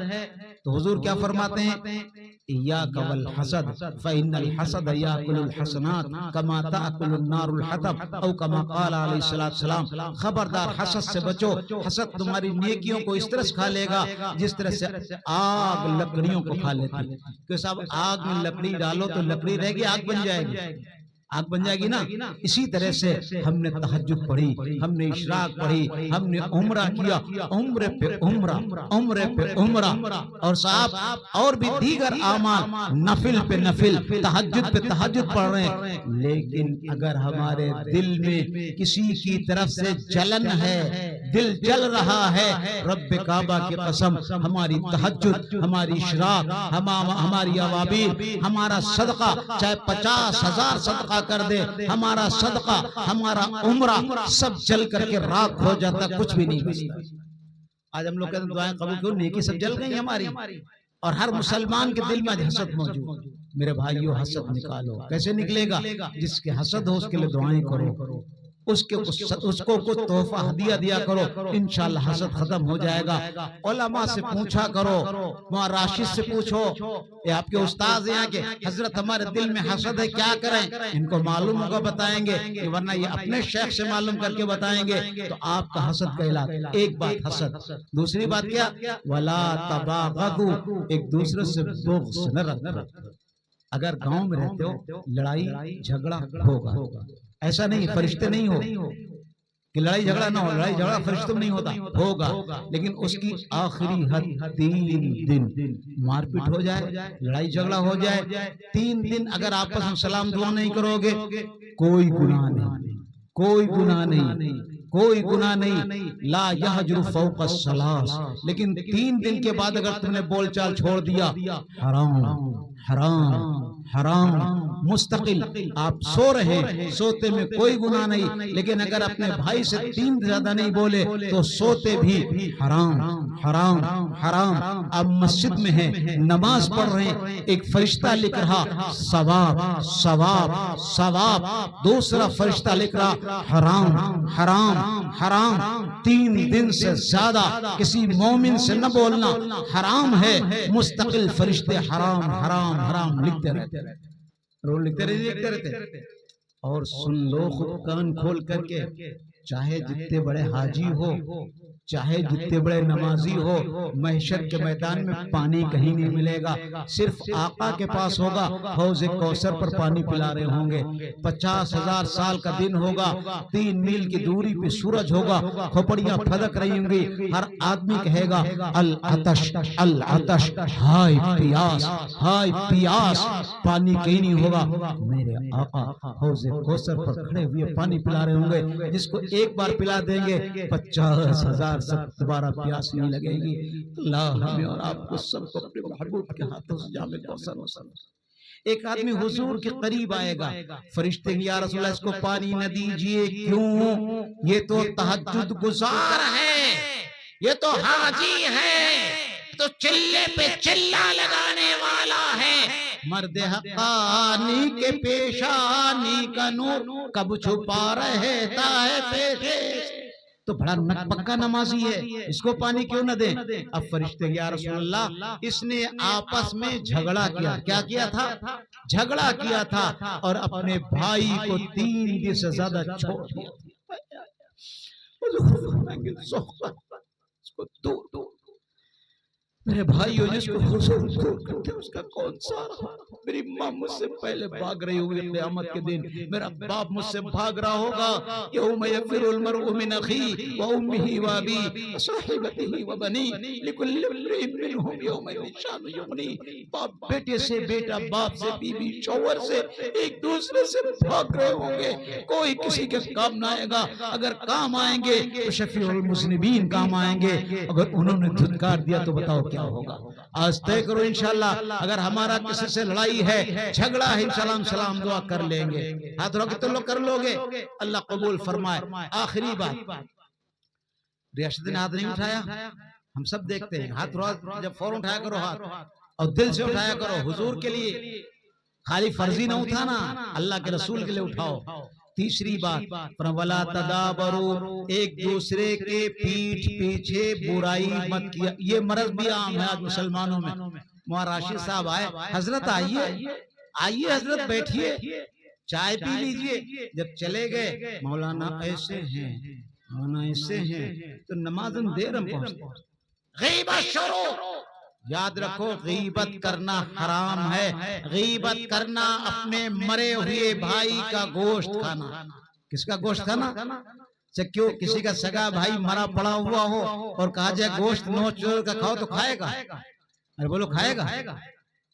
تو حضور کیا فرماتے ہیں؟ إياك والحسد فإن الحسد يأكل الحسنات كما تأكل النار الحطب أو كما قال علیہ الصلوۃ والسلام. خبردار حسد سے بچو. حسد تمہاری نیکیوں کو اس طرح سے کھا لے گا جس طرح سے آگ لکڑیوں کو کھا لیتی. کہ صاحب آگ میں لکڑی ڈالو تو لکڑی رہے گی، آگ بن جائے گی، آگ بن جائے گی نا. اسی طرح سے ہم نے تہجد پڑھی، ہم نے اشراق پڑھی، ہم نے عمرہ کیا، عمرے پہ عمرہ، عمرے پہ عمرہ، اور صاحب اور بھی دیگر اعمال نفل پہ نفل، تہجد پہ تہجد پڑھ رہے ہیں. لیکن اگر ہمارے دل میں کسی کی طرف سے جلن ہے، دل جل رہا ہے، رب کعبہ کی قسم ہماری تہجد، ہماری اشراق، ہماری اوابین، ہمارا صدقہ چاہے 50,000 صدقہ کر دے، ہمارا صدقہ، ہمارا عمرہ سب جل کر کے راکھ ہو جاتا، کچھ بھی نہیں بچتا. آج ہم لوگ کہتے ہیں دعائیں قبول کیوں؟ نیکی سب جل گئی ہماری. اور ہر مسلمان کے دل میں حسد موجود. میرے بھائیو حسد نکالو. کیسے نکلے گا؟ جس کے حسد ہو اس کے لیے دعائیں کرو، اس کو کچھ تحفہ ہدیہ دیا کرو، انشاءاللہ حسد ختم ہو جائے گا. علماء سے پوچھا کرو، وہاں راشد سے پوچھو، یہ آپ کے استاذ ہیں کہ حضرت ہمارے دل میں حسد ہے کیا کریں؟ ان کو معلوم ہوگا بتائیں گے، ورنہ یہ اپنے شیخ سے معلوم کر کے بتائیں گے تو آپ کا حسد کا علاج. ایک بات حسد، دوسری بات کیا؟ وَلَا تَبَاغَضُوا، ایک دوسرے سے بغض نہ رکھو. اگر گاؤں میں رہتے ہو لڑائی جھگڑا ہوگا، ایسا نہیں فرشتے نہیں ہو کہ لڑائی جھگڑا نہ ہو، لڑائی جھگڑا فرشتوں نہیں ہوتا، ہوگا، لیکن اس کی آخری حد 3 دن. مار پیٹ ہو جائے، لڑائی جھگڑا ہو جائے، 3 دن اگر آپس میں سلام دعا نہیں کرو گے کوئی گناہ نہیں، کوئی گناہ نہیں، کوئی گناہ نہیں. لا یحجر فوق الثلاث، لیکن 3 دن کے بعد اگر تم نے بول چال چھوڑ دیا، حرام حرام حرام. مستقل آپ سو رہے ہیں، سوتے میں کوئی گناہ نہیں، لیکن اگر اپنے بھائی سے 3 زیادہ نہیں بولے تو سوتے بھی حرام حرام حرام. آپ مسجد میں ہیں، نماز پڑھ رہے ہیں، ایک فرشتہ لکھ رہا ثواب ثواب ثواب، دوسرا فرشتہ لکھ رہا حرام حرام حرام. 3 دن سے زیادہ کسی مومن سے نہ بولنا حرام ہے. مستقل فرشتے حرام حرام حرام لکھتے رہتے، رول لکھتے رہتے. اور سن لو خود کان کھول کر کے، چاہے جتنے بڑے حاجی ہو، چاہے جتنے بڑے نمازی ہو، محشر کے میدان میں پانی کہیں نہیں ملے گا، صرف آقا کے پاس ہوگا. حوض کوثر پر پانی پلا رہے ہوں گے. 50,000 سال کا دن ہوگا، 3 میل کی دوری پہ سورج ہوگا، کھوپڑیاں پھدک رہی ہوں گی. ہر آدمی کہے گا العطش العطش، ہائے پیاس ہائے پیاس. پانی کہیں نہیں ہوگا. میرے آقا حوض کوثر پر کھڑے ہوئے پانی پلا رہے ہوں گے. جس کو ایک بار پلا دیں گے 50,000 سب دوبارہ پیاس نہیں لگے گی. اللہ ہمیں اور آپ کو سب کو اپنے محبوب کے ہاتھوں سے جام کوثر وصل. ایک آدمی حضور کے قریب آئے گا، فرشتے یا رسول اللہ اس کو پانی نہ دیجئے. کیوں؟ یہ تو تہجد گزار ہے، یہ تو حاجی ہے، تو چلے پہ چلا لگانے والا ہے. مرد حقانی کے پیشانی کا نور کب چھپا رہتا ہے پیشے. تو بڑا نک پکا نمازی ہے، اس کو پانی کیوں نہ دیں؟ اب فرشتے یا رسول اللہ اس نے آپس میں جھگڑا کیا. کیا کیا تھا؟ جھگڑا کیا تھا اور اپنے بھائی کو 3 دن سے زیادہ چھوڑ دیا. اس کو دور میرے بھائیو، جس کو حضور دور کرتے اس کا کون سا رہا؟ میری ماں مجھ سے پہلے بھاگ رہی ہوگی قیامت کے دن، میرا باپ مجھ سے بھاگ رہا ہوگا. یوم یفر المرء من اخیہ وامہ وابیہ وصاحبتہ وبنیہ لکل امرئ منہم یومئذ شأن یغنیہ. باپ بیٹے سے، بیٹا باپ سے، بیوی شوہر سے، ایک دوسرے سے بھاگ رہے ہوں گے. کوئی کسی کے کام نہ آئے گا. اگر کام آئیں گے تو شفیع المذنبین کام آئیں گے. اگر انہوں نے دھتکار دیا تو بتاؤ کیا ہوگا؟ آج طے کرو انشاءاللہ. اگر ہمارا کسی سے لڑائی ہے، جھگڑا ہے، انشاءاللہ سلام دعا کر لیں گے. ہاتھ روکے تو لوگ کر لو گے، اللہ قبول فرمائے. آخری بات، ریاست نے ہاتھ نہیں اٹھایا، ہم سب دیکھتے ہیں. ہاتھ جب فوراں اٹھایا کرو ہاتھ، اور دل سے اٹھایا کرو حضور کے لیے. خالی فرضی نہ اٹھانا، اللہ کے رسول کے لیے اٹھاؤ. تیسری بات، وَلَا تَدَابَرُوا، ایک دوسرے کے پیٹھ پیچھے برائی مت کیا. یہ مرض بھی عام ہے آج مسلمانوں میں. مولانا راشد صاحب آئے، حضرت آئیے آئیے حضرت بیٹھیے چائے پی لیجئے. جب چلے گئے مولانا ایسے ہیں، مولانا ایسے ہیں تو نماز دیر ہم پہنچتے. غیبت شروع. یاد رکھو غیبت کرنا حرام ہے. غیبت کرنا اپنے مرے ہوئے بھائی کا گوشت کھانا. کس کا گوشت کھانا؟ کیوں کسی کا سگا بھائی مرا پڑا ہوا ہو اور کہا جائے گوشت نوچ چور کا کھاؤ تو کھائے گا؟ ارے بولو کھائے گا؟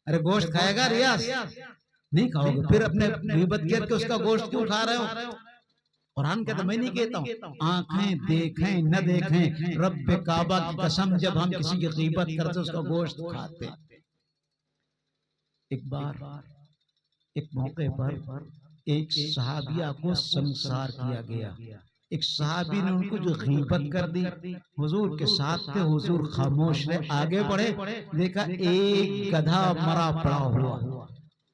ارے گوشت کھائے گا ریاض؟ نہیں کھاؤ گے. پھر اپنے غیبت کر کے اس کا گوشت کیوں کھا رہے ہو؟ قرآن کہتا میں نہیں کہتا ہوں. آنکھیں دیکھیں نہ دیکھیں رب کعبہ کی قسم جب ہم کسی کی غیبت کرتے اس کا گوشت کھاتے. ایک بار ایک موقع پر ایک صحابیہ کو سنسار کیا گیا. ایک صحابی نے ان کو جو غیبت کر دی، حضور کے ساتھ تھے، حضور خاموش رہے. آگے بڑھے دیکھا ایک گدھا مرا پڑا ہوا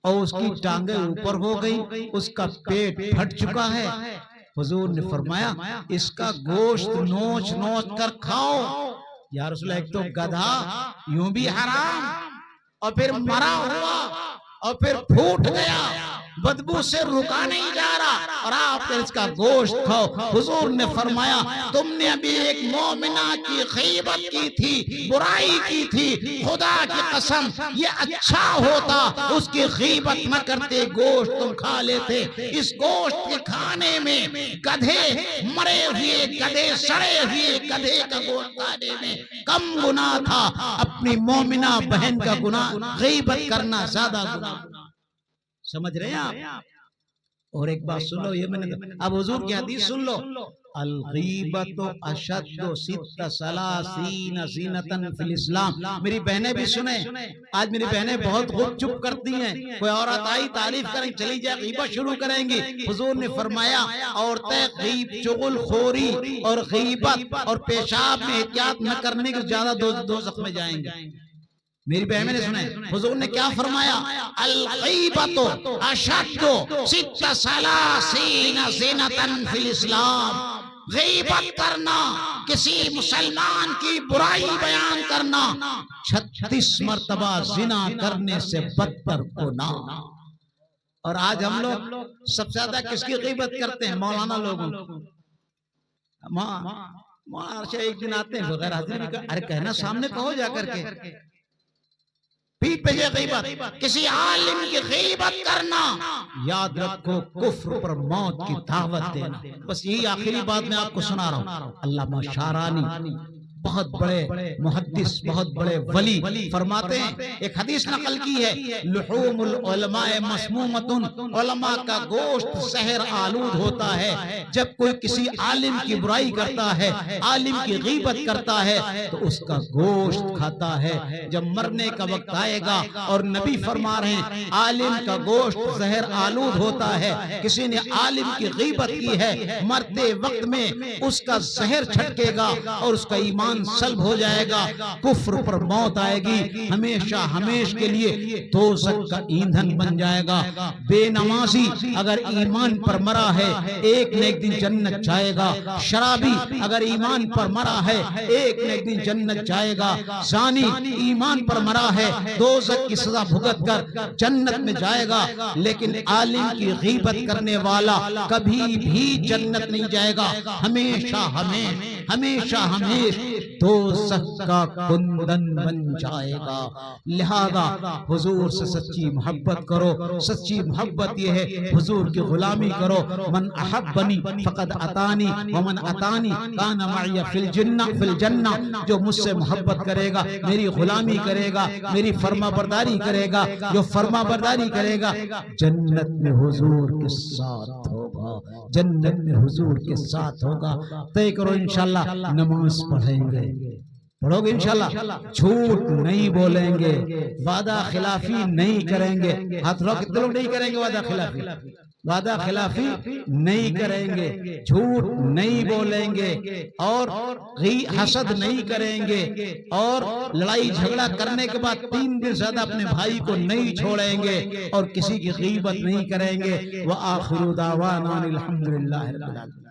اور اس کی ٹانگیں اوپر ہو گئی، اس کا پیٹ پھٹ چکا ہے. حضور نے فرمایا اس کا گوشت نوچ نوچ کر کھاؤ. یا رسول اللہ ایک تو گدھا یوں بھی حرام اور پھر مرا ہوا اور پھر پھوٹ گیا، بدبو سے رکا نہیں جا رہا اور آپ اس کا گوشت کھاؤ. حضور نے فرمایا تم نے ابھی ایک مومنہ کی غیبت کی تھی، برائی کی تھی، خدا کی قسم یہ اچھا ہوتا اس کی غیبت نہ کرتے، گوشت تم کھا لیتے. اس گوشت کے کھانے میں گدھے مرے ہوئے گدھے سڑے ہوئے گدھے کا گوشت کھانے میں کم گناہ تھا، اپنی مومنہ بہن کا گناہ غیبت کرنا زیادہ گناہ. سمجھ رہے ہیں آپ؟ اور ایک بات سن لو، یہ میں نے اب حضور کی حدیث سن لو. الغیبت اشد ست ثلاثین زینۃ فی الاسلام. میری بہنیں بھی سنیں، آج میری بہنیں بہت غب چپ کرتی ہیں. کوئی عورت آئی تعریف کریں چلی جائے غیبت شروع کریں گی. حضور نے فرمایا عورتیں چغل خوری اور غیبت اور پیشاب میں احتیاط نہ کرنے کے زیادہ دوزخ میں جائیں گے. میری بہن نے سنے حضور نے کیا فرمایا؟ الغیبت اشد ست ثلاثین زینۃ فی الاسلام. غیبت کرنا، کسی مسلمان کی برائی بیان کرنا 36 مرتبہ زنا کرنے سے بدتر گناہ. اور آج ہم لوگ سب سے زیادہ کس کی غیبت کرتے ہیں؟ مولانا لوگوں. مولانا ایک دن آتے ہیں بغیر حاضری کا، ارے کہنا سامنے کہو جا کر کے. پیٹ پہ یہ غیبت، کسی عالم کی غیبت کرنا، یاد رکھو کفر پر موت کی دعوت دینا. بس یہی آخری بات میں آپ کو سنا رہا ہوں. علامہ شارانی بہت بڑے محدث بہت بڑے ولی فرماتے ہیں، ایک حدیث نقل کی ہے لحوم العلماء مسمومۃ، علماء کا گوشت زہر آلود ہوتا ہے. جب کوئی کسی عالم کی برائی کرتا ہے، عالم کی غیبت کرتا ہے تو اس کا گوشت کھاتا ہے. جب مرنے کا وقت آئے گا اور نبی فرما رہے ہیں عالم کا گوشت زہر آلود ہوتا ہے، کسی نے عالم کی غیبت کی ہے، مرتے وقت میں اس کا زہر چھٹکے گا اور اس کا ایمان سلب ہو جائے گا، کفر پر موت آئے گی، ہمیشہ ہمیش کے لیے دوزخ کا ایندھن بن جائے گا. بے نمازی اگر ایمان پر مرا ہے ایک نہ ایک دن جنت جائے گا. شرابی اگر ایمان پر مرا ہے ایک نہ ایک دن جنت جائے گا. زانی ایمان پر مرا ہے دوزخ کی سزا بھگت کر جنت میں جائے گا. لیکن عالم کی غیبت کرنے والا کبھی بھی جنت نہیں جائے گا، ہمیشہ ہمیشہ دوزخ کا کندن بن جائے گا. لہذا حضور سے سچی محبت کرو. سچی محبت یہ ہے حضور کی غلامی کرو. من احبنی فقد اطانی ومن اطانی کان معی فی الجنہ. جو مجھ سے محبت کرے گا، میری غلامی کرے گا، میری فرما برداری کرے گا، جو فرما برداری کرے گا جنت میں حضور کے ساتھ ہوگا، جنت میں حضور کے ساتھ ہوگا. طے کرو انشاءاللہ نماز پڑھیں گے، پڑھو گے انشاءاللہ، جھوٹ نہیں بولیں گے، وعدہ خلافی نہیں کریں گے. ہاتھ رو کتنے لوگ نہیں کریں گے وعدہ خلافی؟ وعدہ خلافی نہیں کریں گے، جھوٹ نہیں بولیں گے اور حسد نہیں کریں گے اور لڑائی جھگڑا کرنے کے بعد 3 دن زیادہ اپنے بھائی کو نہیں چھوڑیں گے اور کسی کی غیبت نہیں کریں گے. وآخر دعوانا الحمدللہ رب العالمین.